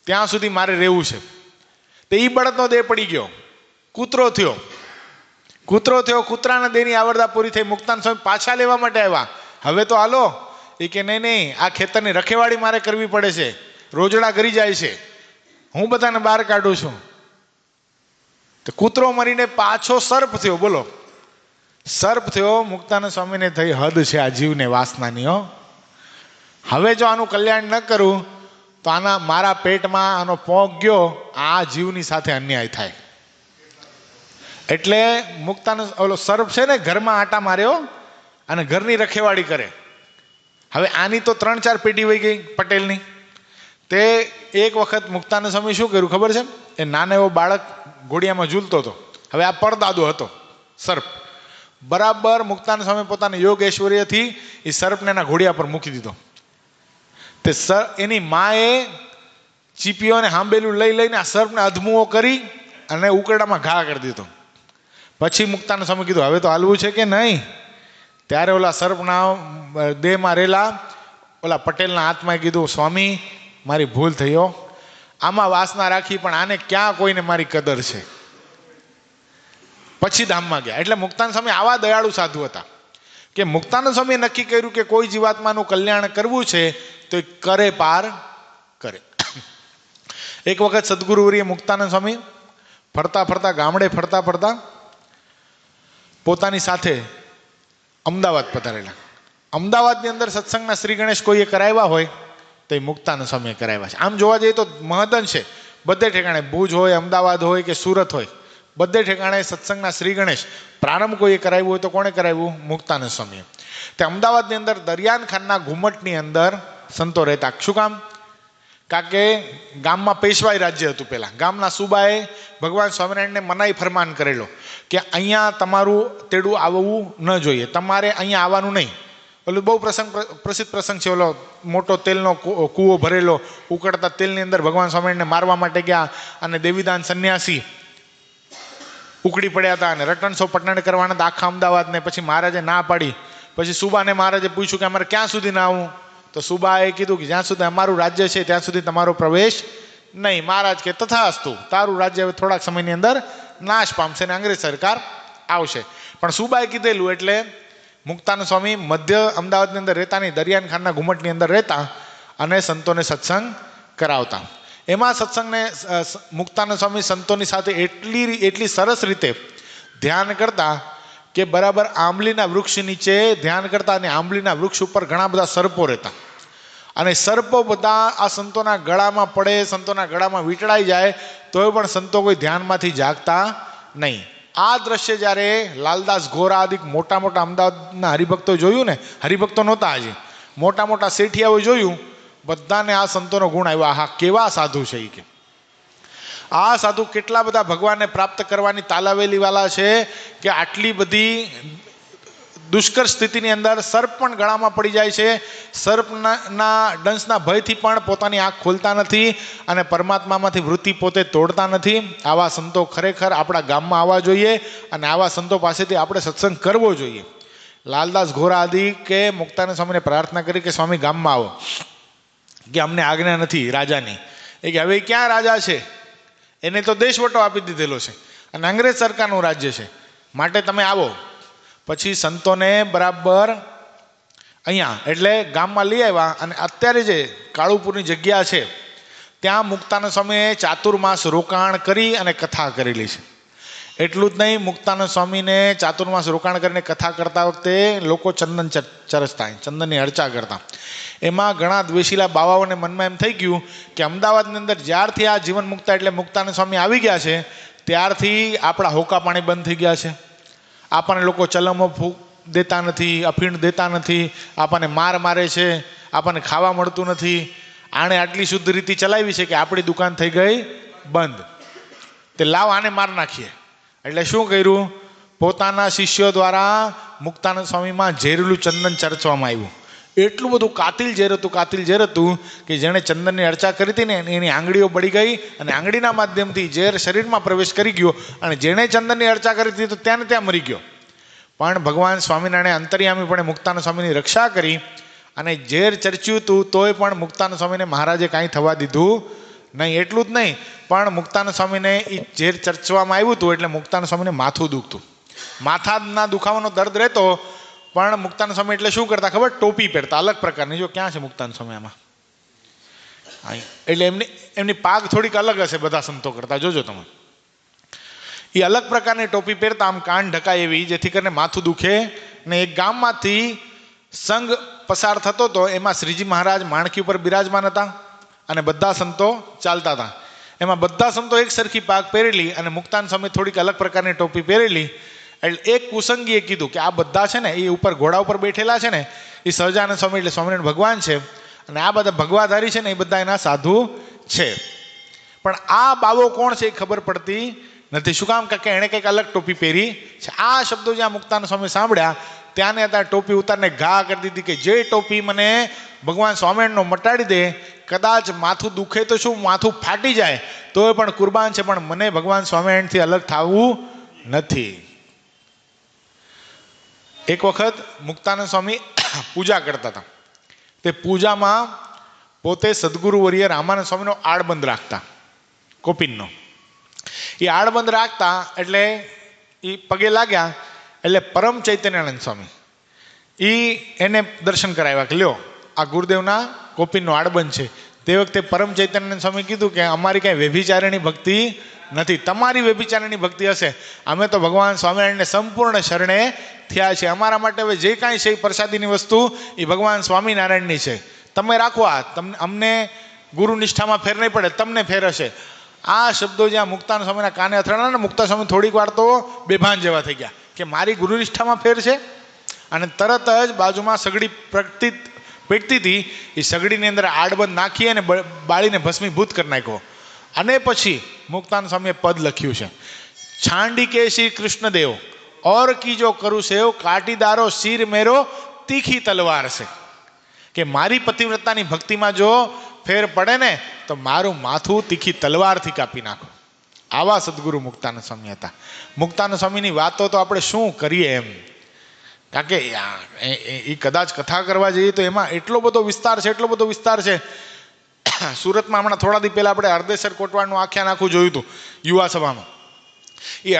ત્યાં સુધી મારે રહેવું છે. તો એ બળદનો દેહ પડી ગયો, કૂતરો થયો. કૂતરાના દેહની આવરદા પૂરી થઈ. મુક્તાનંદ સ્વામી પાછા લેવા માટે આવ્યા. હવે તો હાલો. એ કે નહીં આ ખેતરની રખેવાળી મારે કરવી પડે છે, રોજડા કરી જાય છે, હું બધાને બહાર કાઢું છું. તો કૂતરો મરીને પાછો સર્પ થયો. બોલો, સર્પ થયો. મુક્તાનંદ સ્વામીને થઈ હદ છે આ જીવને વાસનાની. હવે જો આનું કલ્યાણ ન કરું તો મારા પેટમાં આનો પોંક ગયો, આ જીવની સાથે અન્યાય થાય. એટલે મુક્તાનંદ ઓલો સર્પ છે ને ઘરમાં આટા માર્યો અને ઘરની રખેવાળી કરે. હવે આની તો 3-4 પેઢી વહી ગઈ પટેલની. તે એક વખત મુક્તાનંદ સ્વામી શું કર્યું ખબર છે? એ નાનો એવો બાળક ઘોડિયામાં ઝૂલતો હતો. હવે આ પરદાદો હતો સર્પ. બરાબર મુક્તાનંદ સ્વામી પોતાના યોગ ઐશ્વર્યથી એ સર્પને એના ઘોડિયા પર મૂકી દીધો. તે એની માએ ચીપીઓને હાંબેલું લઈને આ સર્પને અધમુઓ કરી અને ઉકરડામાં ઘા કરી દીધો. પછી મુક્તાનંદ સ્વામી કીધું હવે તો હાલવું છે કે નહીં? ત્યારે ઓલા સર્પના દેહમાં રહેલા ઓલા પટેલના હાથમાં કીધું, સ્વામી મારી ભૂલ થયો, આમાં વાસના રાખી પણ આને ક્યાં કોઈને મારી કદર છે. પછી ધામમાં ગયા. એટલે મુક્તાનંદ સ્વામી આવા દયાળુ સાધુ હતા કે મુક્તાનંદ સ્વામીએ નક્કી કર્યું કે કોઈ જીવાત્માનું કલ્યાણ કરવું છે તો કરે પાર કરે. એક વખત સદગુરુવરીએ મુક્તાનંદ સ્વામી ફરતા ગામડે ફરતા પોતાની સાથે અમદાવાદ પધારેલા. અમદાવાદની અંદર સત્સંગના શ્રી ગણેશ કોઈએ કરાવ્યા હોય તો એ મુક્તાનંદ સ્વામીએ કરાવ્યા છે. આમ જોવા જઈએ તો મહદન છે બધે ઠેકાણે, ભુજ હોય, અમદાવાદ હોય કે સુરત હોય, બધે ઠેકાણે સત્સંગના શ્રી ગણેશ પ્રારંભ કોઈએ કરાવ્યું હોય તો કોણે કરાવ્યું? મુક્તાનંદ સ્વામીએ. તે અમદાવાદની અંદર દરિયાન ખાનના ઘુમટની અંદર સંતો રહેતા. શું કામ? કારણ કે ગામમાં પેશવાઈ રાજ્ય હતું પહેલાં. ગામના સુબાએ ભગવાન સ્વામિનારાયણને મનાઈ ફરમાન કરેલો કે અહીંયા તમારું તેડું આવવું ન જોઈએ, તમારે અહીંયા આવવાનું નહીં. ઓલું બહુ પ્રસિદ્ધ પ્રસંગ છે. ઓલો મોટો તેલનો કૂવો ભરેલો, ઉકળતા તેલની અંદર ભગવાન સ્વામિનારાયણને મારવા માટે ગયા અને દેવીદાન સંન્યાસી ઉકળી પડ્યા હતા અને રટણસો પટણ કરવાના હતા આખા અમદાવાદને. પછી મહારાજે ના પાડી. પછી સુબાને મહારાજે પૂછ્યું કે અમારે ક્યાં સુધી ના આવું? તો સુબાએ કીધું કે જ્યાં સુધી અમારું રાજ્ય છે ત્યાં સુધી તમારો પ્રવેશ નહીં. મહારાજ કે તથાસ્તુ, તારું રાજ્ય હવે થોડાક સમયની અંદર નાશ પામશે ને અંગ્રેજ સરકાર આવશે. પણ સુબાએ કીધેલું એટલે મુક્તાનંદ સ્વામી મધ્ય અમદાવાદની અંદર રહેતા નહીં, દરિયાન ખાનના ઘુમટની અંદર રહેતા અને સંતોને સત્સંગ કરાવતા. એમાં સત્સંગને મુક્તાનંદ સ્વામી સંતોની સાથે એટલી સરસ રીતે ધ્યાન કરતા કે બરાબર આંબલીના વૃક્ષ નીચે ધ્યાન કરતા, અને આંબલીના વૃક્ષ ઉપર ઘણા બધા સર્પો રહેતા, અને સર્પો બધા આ સંતોના ગળામાં પડે, સંતોના ગળામાં વીંટળાઈ જાય, તોય પણ સંતો કોઈ ધ્યાનમાંથી જાગતા નહીં. આ દ્રશ્ય જ્યારે લાલદાસ ગોરા આદિ મોટા મોટા અમદાવાદના હરિભક્તો જોયું ને, હરિભક્તો નહોતા આજે, મોટા મોટા શેઠિયાઓ જોયું, બધાને આ સંતોનો ગુણ આવ્યો. આહા કેવા સાધુ છે એ, કે આ સાધુ કેટલા બધા ભગવાનને પ્રાપ્ત કરવાની તાલાવેલી વાળા છે, કે આટલી બધી દુષ્કર સ્થિતિની અંદર સર્પ પણ ગળામાં પડી જાય છે, સર્પના દંશના ભયથી પણ પોતાની આંખ ખોલતા નથી, અને પરમાત્મામાંથી વૃત્તિ પોતે તોડતા નથી. આવા સંતો ખરેખર આપણા ગામમાં આવવા જોઈએ, અને આવા સંતો પાસેથી આપણે સત્સંગ કરવો જોઈએ. લાલદાસ ગોરા આદિ કે મુક્તાનંદ સ્વામીને પ્રાર્થના કરી કે સ્વામી ગામમાં આવો, કે અમને આજ્ઞા નથી રાજાની. એ કે હવે ક્યાં રાજા છે, એને તો દેશવટો આપી દીધેલો છે, અને અંગ્રેજ સરકારનું રાજ્ય છે, માટે તમે આવો. પછી સંતોને બરાબર અહીંયા એટલે ગામમાં લઈ આવ્યા, અને અત્યારે જે કાળુપુરની જગ્યા છે ત્યાં મુક્તાનંદ સ્વામીએ ચાતુર્માસ રોકાણ કરી અને કથા કરેલી છે. એટલું જ નહીં, મુક્તાનંદ સ્વામીને ચાતુર્માસ રોકાણ કરીને કથા કરતા વખતે લોકો ચંદન ચરસતા, ચંદનની અર્ચા કરતા. એમાં ઘણા દ્વેષીલા બાવાઓને મનમાં એમ થઈ ગયું કે અમદાવાદની અંદર જ્યારથી આ જીવન મુક્તા એટલે મુક્તાનંદ સ્વામી આવી ગયા છે, ત્યારથી આપણા હોકા પાણી બંધ થઈ ગયા છે. આપણને લોકો ચલમો દેતા નથી, અફીણ દેતા નથી, આપણને મારે છે, આપણને ખાવા મળતું નથી. આણે આટલી શુદ્ધ રીતિ ચલાવી છે કે આપણી દુકાન થઈ ગઈ બંધ, તે લાવ આને માર નાખીએ. એટલે શું કર્યું, પોતાના શિષ્યો દ્વારા મુક્તાનંદ સ્વામીમાં ઝેરેલું ચંદન ચરચવામાં આવ્યું. એટલું બધું કાતિલ ઝેર હતું કે જેણે ચંદનની અર્ચા કરી હતી ને એની આંગળીઓ બળી ગઈ, અને આંગળીના માધ્યમથી ઝેર શરીરમાં પ્રવેશ કરી ગયો, અને જેણે ચંદનની અર્ચા કરી હતી તો ત્યાં ને ત્યાં મરી ગયો. પણ ભગવાન સ્વામિનારાયણે અંતર્યામીપણે મુક્તાનંદ સ્વામીની રક્ષા કરી, અને ઝેર ચર્ચ્યું હતું તોય પણ મુક્તાનંદ સ્વામીને મહારાજે કાંઈ થવા દીધું નહીં. એટલું જ નહીં, પણ મુક્તાનંદ સ્વામીને એ ઝેર ચર્ચવામાં આવ્યું હતું એટલે મુક્તાનંદ સ્વામીને માથું દુખતું, માથાના દુખાવાનો દર્દ રહેતો. પણ મુક્તાનંદ સ્વામી એટલે શું કરતા ખબર, ટોપી પહેરતા અલગ પ્રકારની. જો ક્યાં છે મુક્તાનંદ સ્વામી આમાં, એટલે એમની પાગ થોડીક અલગ હશે બધા સંતો કરતા, જોજો તમે. એ અલગ પ્રકારની ટોપી પહેરતા, આમ કાન ઢકાય એવી, જેથી કરીને માથું દુખે. ને એક ગામમાંથી સંઘ પસાર થતો હતો, એમાં શ્રીજી મહારાજ માણકી ઉપર બિરાજમાન હતા, અને બધા સંતો ચાલતા હતા. એમાં બધા સંતો એક સરખી પાગ પહેરેલી, અને મુક્તાનંદ સ્વામી થોડીક અલગ પ્રકારની ટોપી પહેરેલી. એટલે એક કુસંગીએ કીધું કે આ બધા છે ને એ ઉપર ઘોડા ઉપર બેઠેલા છે ને એ સહજાનંદ સ્વામી એટલે સ્વામિનારાયણ ભગવાન છે, અને આ બધા ભગવાધારી છે ને એ બધા એના સાધુ છે. પણ આ બાવો કોણ છે એ ખબર પડતી નથી. શું કામ? કે એણે કંઈક અલગ ટોપી પહેરી છે. આ શબ્દો જ્યાં મુક્તાનંદ સ્વામી સાંભળ્યા ત્યાંને અત્યારે ટોપી ઉતારને ઘા કરી દીધી કે જે ટોપી મને ભગવાન સ્વામિનારાયણનો મટાડી દે, કદાચ માથું દુખે તો શું, માથું ફાટી જાય તોય પણ કુરબાન છે, પણ મને ભગવાન સ્વામિનારાયણથી અલગ થવું નથી. એક વખત મુક્તાનંદ સ્વામી પૂજા કરતા હતા. તે પૂજામાં પોતે સદગુરુ વર્ય રામાનંદ સ્વામીનો આડબંધ રાખતા, કોપિનનો. એ આડબંધ રાખતા એટલે એ પગે લાગ્યા એટલે પરમ ચૈતન્યાનંદ સ્વામી એને દર્શન કરાવ્યા કે લ્યો આ ગુરુદેવના કોપિનનો આડબંધ છે. તે વખતે પરમ ચૈતન્યાનંદ સ્વામી કીધું કે અમારી કાંઈ વ્યભિચારીણી ભક્તિ નથી, તમારી વ્યભિચારીણી ભક્તિ હશે. અમે તો ભગવાન સ્વામિનારાયણને સંપૂર્ણ શરણે થયા છે. અમારા માટે હવે જે કાંઈ છે એ પ્રસાદીની વસ્તુ એ ભગવાન સ્વામિનારાયણની છે. તમે રાખો, આ તમને, અમને ગુરુ નિષ્ઠામાં ફેર નહીં પડે, તમને ફેર હશે. આ શબ્દો જ્યાં મુક્તાનંદ સ્વામીના કાને અથડાણા ને મુક્તા સ્વામી થોડીક વાર તો બેભાન જેવા થઈ ગયા કે મારી ગુરુ નિષ્ઠામાં ફેર છે. અને તરત જ બાજુમાં સગડી પેટતી હતી, એ સગડીની અંદર આડબંધ નાખી અને બાળીને ભસ્મીભૂત કરી નાખ્યો. અને પછી મુક્તાનંદ સ્વામીએ પદ લખ્યું છે, છાંડી કે શ્રી કૃષ્ણદેવ ઓર કીજો કરું સેવ, કાટીદારો શિર મેરો તીખી તલવાર છે. કે મારી પતિવ્રતાની ભક્તિમાં જો ફેર પડે ને તો મારું માથું તીખી તલવારથી કાપી નાખો. આવા સદગુરુ મુક્તાનંદ સ્વામી હતા. મુક્તાનંદ સ્વામીની વાતો તો આપણે શું કરીએ એમ, કારણ કે એ કદાચ કથા કરવા જઈએ તો એમાં એટલો બધો વિસ્તાર છે. સુરતમાં હમણાં થોડા દી પહેલા આપણે હરદેસર કોટવાડનું આખ્યાન આખું જોયું હતું યુવા સભામાં. એ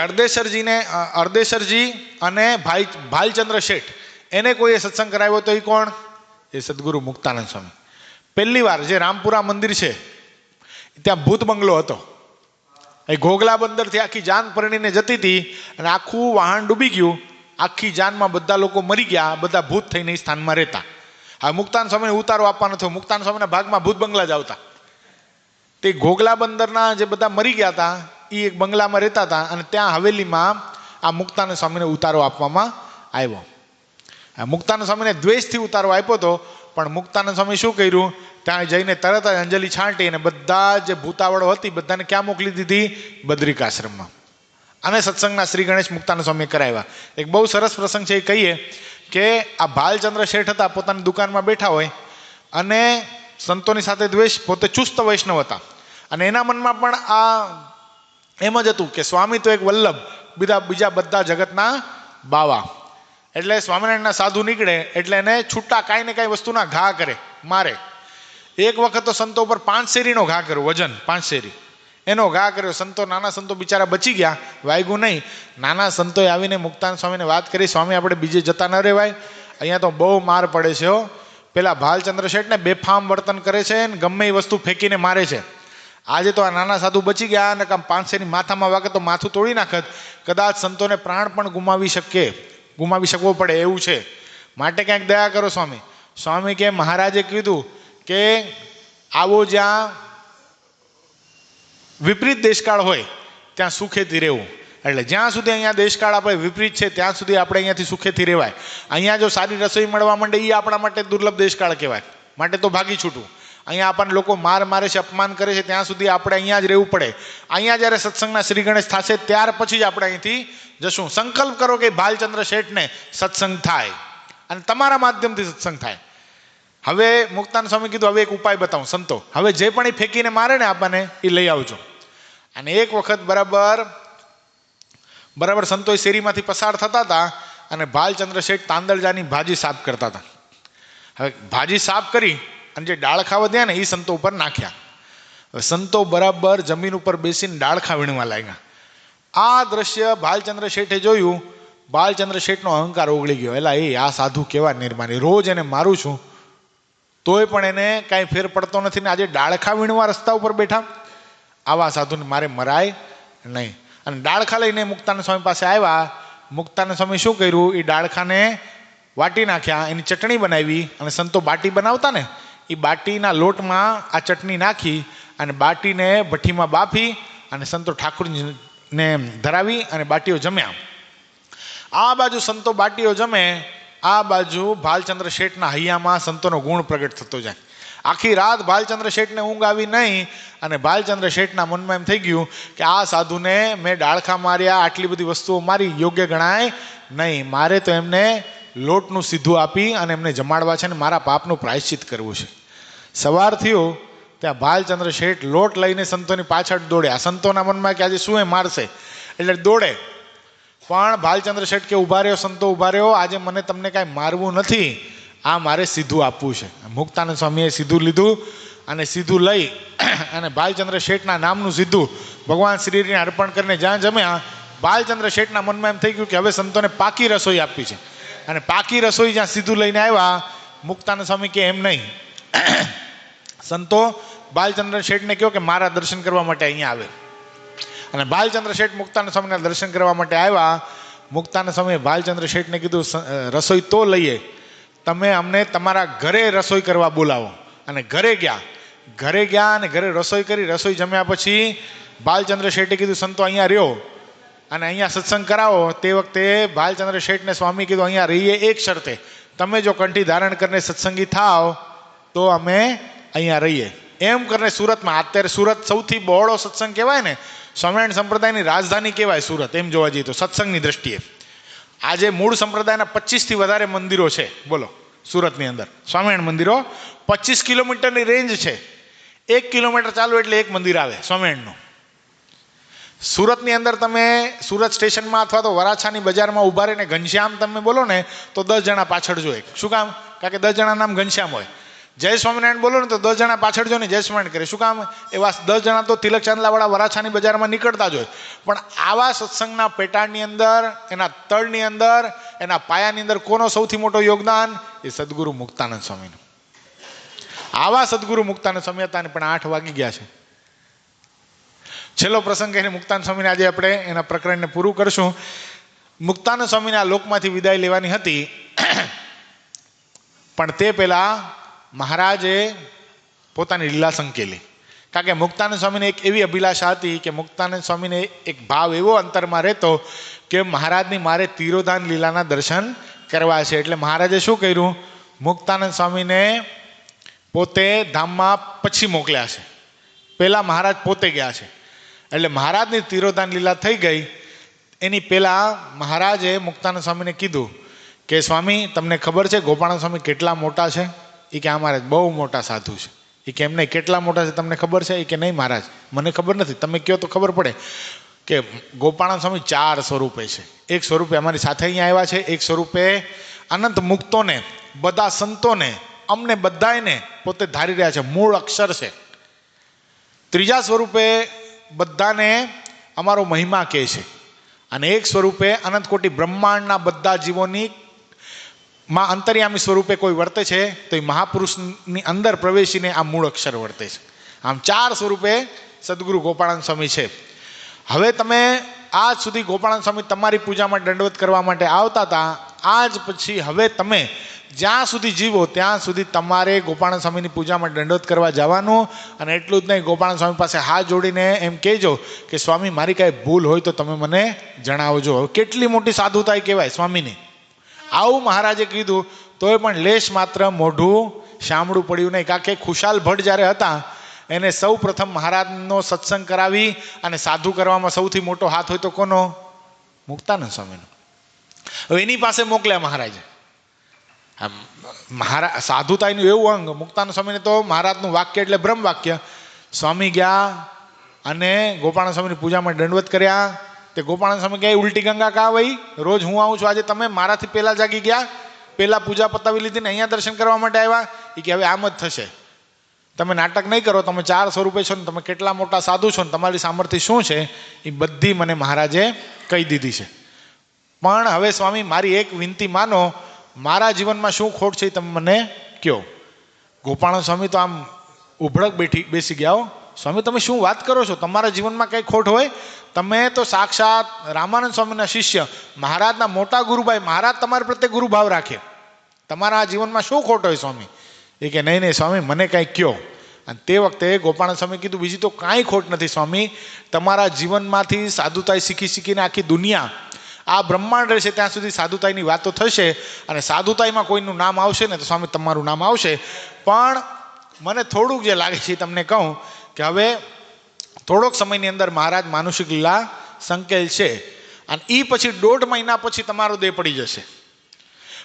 હરદેસરજી અને ભાલચંદ્ર શેઠ એને કોઈએ સત્સંગ કરાવ્યો તો એ કોણ? એ સદગુરુ મુક્તાનંદ સ્વામી. પહેલી વાર જે રામપુરા મંદિર છે ત્યાં ભૂત બંગલો હતો. એ ઘોઘલા બંદરથી આખી જાન પરણીને જતી હતી અને આખું વાહન ડૂબી ગયું. આખી જાનમાં બધા લોકો મરી ગયા, બધા ભૂત થઈને એ સ્થાનમાં રહેતા. હવે મુક્તાનંદ સ્વામીને ઉતારો આપવાનો થયો. મુક્તાનંદ સ્વામીના ભાગમાં ભૂત બંગલા જ આવતા. તે ઘોઘલા બંદરના જે બધા મરી ગયા હતા એ એક બંગલામાં રહેતા હતા, અને ત્યાં હવેલીમાં આ મુક્તાનંદ સ્વામીને ઉતારો આપવામાં આવ્યો. મુક્તાનંદ સ્વામીને દ્વેષથી ઉતારો આપ્યો હતો, પણ મુક્તાનંદ સ્વામી શું કર્યું, ત્યાં જઈને તરત જ અંજલિ છાંટી અને બધા જે ભૂતાવળો હતી બધાને ક્યાં મોકલી દીધી? બદ્રિકાશ્રમમાં. અને સત્સંગના શ્રી ગણેશ મુક્તાનંદ સ્વામીએ કરાવ્યા. એક બહુ સરસ પ્રસંગ છે. એ કહીએ કે આ ભાલચંદ્ર શેઠ હતા, પોતાની દુકાનમાં બેઠા હોય અને સંતોની સાથે દ્વેષ, પોતે ચુસ્ત વૈષ્ણવ હતા, અને એના મનમાં પણ આ એમ જ હતું કે સ્વામી તો એક વલ્લભ, બીજા બધા જગતના બાવા. એટલે સ્વામિનારાયણના સાધુ નીકળે એટલે એને છૂટા કાંઈ ને કાંઈ વસ્તુના ઘા કરે, મારે. એક વખત તો સંતો ઉપર 5 શેરીનો ઘા કર્યો, વજન 5 શેરી એનો ઘા કર્યો. સંતો, નાના સંતો બિચારા બચી ગયા, વાગ્યું નહીં. નાના સંતોએ આવીને મુક્તાનંદ સ્વામીને વાત કરી, સ્વામી આપણે બીજે જતા ન રહેવાય, અહીંયા તો બહુ માર પડે છે હો. પેલા ભાલચંદ્ર શેઠને બેફામ વર્તન કરે છે ને ગમે એ વસ્તુ ફેંકીને મારે છે. આજે તો આ નાના સાધુ બચી ગયા, અને કામ 5 શેરી માથામાં વાગે તો માથું તોડી નાખત, કદાચ સંતોને પ્રાણ પણ ગુમાવી શકવો પડે એવું છે, માટે ક્યાંક દયા કરો સ્વામી. સ્વામી કે મહારાજે કીધું કે આવો જ્યાં વિપરીત દેશકાળ હોય ત્યાં સુખેથી રહેવું. એટલે જ્યાં સુધી અહીંયા દેશકાળ આપણે વિપરીત છે ત્યાં સુધી આપણે અહીંયાથી સુખેથી રહેવાય. અહીંયા જો સારી રસોઈ મળવા માંડે એ આપણા માટે દુર્લભ દેશકાળ કહેવાય, માટે તો ભાગી છૂટવું. અહીંયા આપણને લોકો મારે છે, અપમાન કરે છે, ત્યાં સુધી આપણે અહીંયા જ રહેવું પડે. અહીંયા જ્યારે સત્સંગના શ્રી ગણેશ થશે ત્યાર પછી જ આપણે અહીંથી જશું. સંકલ્પ કરો કે ભાલચંદ્ર શેઠને સત્સંગ થાય અને તમારા માધ્યમથી સત્સંગ થાય. હવે મુક્તાનંદ સ્વામી કીધું હવે એક ઉપાય બતાવું સંતો, હવે જે પણ એ ફેંકીને મારે ને આપણને એ લઈ આવજો. અને એક વખત બરાબર સંતો એ શેરીમાંથી પસાર થતા હતા અને ભાલચંદ્ર શેઠ તાંદળજાની ભાજી સાફ કરતા હતા. હવે ભાજી સાફ કરી અને જે ડાળખા વધ્યા ને એ સંતો ઉપર નાખ્યા. હવે સંતો બરાબર જમીન ઉપર બેસીને ડાળખા વીણવા લાગ્યા. આ દ્રશ્ય ભાલચંદ્ર શેઠે જોયું. ભાલચંદ્ર શેઠનો અહંકાર ઓગળી ગયો. એલા આ સાધુ કેવા નિર્માની, રોજ એને મારું છું તોય પણ એને કાંઈ ફેર પડતો નથી ને આજે ડાળખા વીણવા રસ્તા ઉપર બેઠા. આવા સાધુને મારે મરાય નહીં. અને ડાળખા લઈને મુક્તાનંદ સ્વામી પાસે આવ્યા. મુક્તાનંદ સ્વામી શું કર્યું, એ ડાળખાને વાટી નાખ્યા, એની ચટણી બનાવી. અને સંતો બાટી બનાવતા ને એ બાટીના લોટમાં આ ચટણી નાખી અને બાટીને ભઠ્ઠીમાં બાફી અને સંતો ઠાકોરજીને ધરાવી અને બાટીઓ જમ્યા. આ બાજુ સંતો બાટીઓ જમે, આ બાજુ ભાલચંદ્ર શેઠના હૈયામાં સંતોનો ગુણ પ્રગટ થતો જાય. આખી રાત ભાલચંદ્ર શેઠને ઊંઘ આવી નહીં, અને ભાલચંદ્ર શેઠના મનમાં એમ થઈ ગયું કે આ સાધુને મેં ડાળખા માર્યા, આટલી બધી વસ્તુઓ મારી, યોગ્ય ગણાય નહીં. મારે તો એમને લોટનું સીધું આપી અને એમને જમાડવા છે ને મારા પાપનું પ્રાયશ્ચિત કરવું છે. સવાર થયો ત્યાં ભાલચંદ્ર શેઠ લોટ લઈને સંતોની પાછળ દોડ્યા. સંતોના મનમાં કે આજે શું એ મારશે એટલે દોડે, પણ ભાલચંદ્ર શેઠ કે ઊભા રહ્યો, સંતો ઊભા રહ્યો, આજે મને તમને કાંઈ મારવું નથી, આ મારે સીધું આપવું છે. મુક્તાનંદ સ્વામીએ સીધું લીધું અને સીધું લઈ અને ભાલચંદ્ર શેઠના નામનું સીધું ભગવાન શ્રીને અર્પણ કરીને જ્યાં જમ્યા, ભાલચંદ્ર શેઠના મનમાં એમ થઈ ગયું કે હવે સંતોને પાકી રસોઈ આપવી છે. અને પાકી રસોઈ જ્યાં સીધું લઈને આવ્યા, મુક્તાનંદ સ્વામી કે એમ નહીં, સંતો ભાલચંદ્ર શેઠને કહો કે મારા દર્શન કરવા માટે અહીંયા આવે. અને ભાલચંદ્ર શેઠ મુક્તાનંદ સ્વામીના દર્શન કરવા માટે આવ્યા. મુક્તાનંદ સ્વામીએ ભાલચંદ્ર શેઠને કીધું રસોઈ તો લઈએ, તમે અમને તમારા ઘરે રસોઈ કરવા બોલાવો. અને ઘરે ગયા અને ઘરે રસોઈ કરી. રસોઈ જમ્યા પછી ભાલચંદ્ર શેઠે કીધું સંતો અહીંયા રહ્યો અને અહીંયા સત્સંગ કરાવો. તે વખતે ભાલચંદ્ર શેઠને સ્વામી કીધું અહીંયા રહીએ એક શરતે, તમે જો કંઠી ધારણ કરીને સત્સંગી થાવ તો અમે અહીંયા રહીએ. એમ કરીને સુરતમાં, અત્યારે સુરત સૌથી બહોળો સત્સંગ કહેવાય ને, સ્વામિનારાયણ સંપ્રદાયની રાજધાની કહેવાય સુરત, એમ જોવા જઈએ તો સત્સંગની દ્રષ્ટિએ. આજે મૂળ સંપ્રદાયના 25થી વધારે મંદિરો છે. બોલો, સુરતની અંદર સ્વામિનારાયણ મંદિરો 25 કિલોમીટરની રેન્જ છે. 1 કિલોમીટર ચાલો એટલે એક મંદિર આવે સ્વામિનારાયણનું. સુરતની અંદર તમે સુરત સ્ટેશનમાં અથવા તો વરાછાની બજારમાં ઊભા રહીને ઘનશ્યામ તમે બોલો ને તો 10 જણા પાછળ જો. શું કામ? કારણ કે 10 જણા નામ ઘનશ્યામ હોય. જય સ્વામિનારાયણ બોલો ને તો 10 જણા પાછળ જો ને જય સ્વામિનારાયણ કરે. શું કામ? એવા 10 જણા તો તિલક ચાંદલાવાળા વરાછાની બજારમાં નીકળતા જ હોય. પણ આવા સત્સંગના પેટાળની અંદર, એના તળની અંદર, એના પાયાની અંદર કોનો સૌથી મોટો યોગદાન? એ સદગુરુ મુક્તાનંદ સ્વામીનું. આવા સદગુરુ મુક્તાનંદ સ્વામી હતા ને પણ 8 વાગી ગયા છે. છેલ્લો પ્રસંગ કહીને મુક્તાનંદ સ્વામીને આજે આપણે એના પ્રકરણને પૂરું કરશું. મુક્તાનંદ સ્વામીને આ લોકમાંથી વિદાય લેવાની હતી, પણ તે પહેલા મહારાજે પોતાની લીલા સંકેલી. કારણ કે મુક્તાનંદ સ્વામીને એક એવી અભિલાષા હતી કે મુક્તાનંદ સ્વામીને એક ભાવ એવો અંતરમાં રહેતો કે મહારાજની મારે તિરોધાન લીલાના દર્શન કરવા છે. એટલે મહારાજે શું કર્યું, મુક્તાનંદ સ્વામીને પોતે ધામમાં પછી મોકલ્યા છે, પહેલાં મહારાજ પોતે ગયા છે. એટલે મહારાજની તિરોધાન લીલા થઈ ગઈ. એની પહેલાં મહારાજે મુક્તાનંદ સ્વામીને કીધું કે સ્વામી તમને ખબર છે ગોપાળાનંદ સ્વામી કેટલા મોટા છે? એ કે આ મહારાજ બહુ મોટા સાધુ છે. એ કે એમ નહીં, કેટલા મોટા છે તમને ખબર છે? એ કે નહીં મહારાજ મને ખબર નથી, તમે કહો તો ખબર પડે. કે ગોપાળાનંદ સ્વામી 4 સ્વરૂપે છે. એક સ્વરૂપે અમારી સાથે અહીંયા આવ્યા છે, એક સ્વરૂપે અનંત મુક્તોને, બધા સંતોને, અમને બધાને પોતે ધારી રહ્યા છે, મૂળ અક્ષર છે. ત્રીજા સ્વરૂપે બધાને અમારો મહિમા કહે છે. અને એક સ્વરૂપે અનંત કોટી બ્રહ્માંડના બધા જીવોની માં અંતર્યામી સ્વરૂપે કોઈ વર્તે છે તો એ મહાપુરુષની અંદર પ્રવેશીને આ મૂળ અક્ષર વર્તે છે. આમ 4 સ્વરૂપે સદગુરુ ગોપાળાનંદ સ્વામી છે. હવે તમે આજ સુધી ગોપાળાનંદ સ્વામી તમારી પૂજામાં દંડવત કરવા માટે આવતા હતા, આજ પછી હવે તમે જ્યાં સુધી જીવો ત્યાં સુધી તમારે ગોપાળાનંદ સ્વામીની પૂજામાં દંડવત કરવા જવાનું. અને એટલું જ નહીં, ગોપાળાનંદ સ્વામી પાસે હાથ જોડીને એમ કહેજો કે સ્વામી મારી કાંઈ ભૂલ હોય તો તમે મને જણાવજો. કેટલી મોટી સાધુતાઈ કહેવાય સ્વામીની. આવું મહારાજે કીધું તોય પણ લેશ માત્ર મોઢું શામળું પડ્યું નહીં. કારણ કે ખુશાલ ભટ્ટ જ્યારે હતા એને સૌ પ્રથમ મહારાજનો સત્સંગ કરાવી અને સાધુ કરવામાં સૌથી મોટો હાથ હોય તો કોનો? મુક્તાનંદ સ્વામીનો. હવે એની પાસે મોકલ્યા મહારાજે. મહારાજ સાધુતાઈનું એવું અંગ, મુક્તાનંદ સ્વામીને તો મહારાજનું વાક્ય એટલે બ્રહ્મ વાક્ય. સ્વામી ગયા અને ગોપાળાનંદ સ્વામીની પૂજામાં દંડવત કર્યા. તે ગોપાળાનંદ સ્વામી કહે ઉલટી ગંગા કા વહી, રોજ હું આવું છું, આજે તમે મારાથી પહેલા જાગી ગયા, પહેલા પૂજા પતાવી લીધી ને અહીંયા દર્શન કરવા માટે આવ્યા. એ કે હવે આમ જ થશે, તમે નાટક નહીં કરો, તમે 4 સ્વરૂપે છો ને તમે કેટલા મોટા સાધુ છો ને તમારી સામર્થ્ય શું છે એ બધી મને મહારાજે કહી દીધી છે. પણ હવે સ્વામી મારી એક વિનંતી માનો, મારા જીવનમાં શું ખોટ છે એ તમે મને કહો. ગોપાળાનંદ સ્વામી તો આમ ઉભળક બેસી ગયા. સ્વામી તમે શું વાત કરો છો? તમારા જીવનમાં કંઈ ખોટ હોય? તમે તો સાક્ષાત રામાનંદ સ્વામીના શિષ્ય, મહારાજના મોટા ગુરુભાઈ, મહારાજ તમારા પ્રત્યે ગુરુભાવ રાખે, તમારા જીવનમાં શું ખોટ હોય સ્વામી? એ કે નહીં સ્વામી મને કાંઈ કહો. અને તે વખતે ગોપાળાનંદ સ્વામી કીધું બીજી તો કાંઈ ખોટ નથી સ્વામી, તમારા જીવનમાંથી સાધુતાઈ શીખીને આખી દુનિયા આ બ્રહ્માંડ રહેશે ત્યાં સુધી સાધુતાઈની વાતો થશે. અને સાધુતાઈમાં કોઈનું નામ આવશે ને તો સ્વામી તમારું નામ આવશે. પણ મને થોડુંક જે લાગે છે તમને કહું કે હવે થોડોક સમયની અંદર મહારાજ માનુષિક લીલા સંકેલ છે અને એ પછી 1.5 મહિના પછી તમારો દેહ પડી જશે.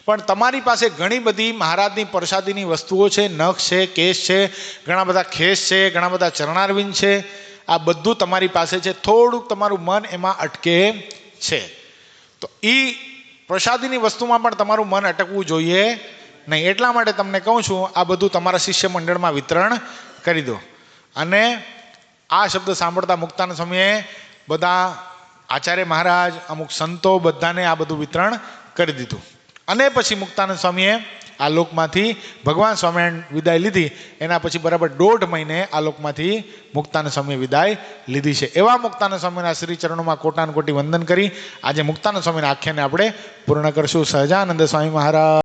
પણ તમારી પાસે ઘણી બધી મહારાજની પ્રસાદીની વસ્તુઓ છે, નખ છે, કેશ છે, ઘણા બધા ખેસ છે, ઘણા બધા ચરણારવિંદ છે, આ બધું તમારી પાસે છે. થોડુંક તમારું મન એમાં અટકે છે તો એ પ્રસાદીની વસ્તુમાં પણ તમારું મન અટકવું જોઈએ નહીં. એટલા માટે તમને કહું છું આ બધું તમારા શિષ્ય મંડળમાં વિતરણ કરી દો. અને આ શબ્દ સાંભળતા મુક્તાનંદ સ્વામીએ બધા આચાર્ય મહારાજ, અમુક સંતો બધાને આ બધું વિતરણ કરી દીધું. અને પછી મુક્તાનંદ સ્વામીએ આ લોકમાંથી ભગવાન સ્વામિનારાયણ વિદાય લીધી. એના પછી બરાબર 1.5 મહિને આ લોકમાંથી મુક્તાનંદ સ્વામીએ વિદાય લીધી છે. એવા મુક્તાનંદ સ્વામીના શ્રી ચરણોમાં કોટાન કોટી વંદન કરી આજે મુક્તાનંદ સ્વામીના આખ્યાનને આપણે પૂર્ણ કરશું. સહજાનંદ સ્વામી મહારાજ.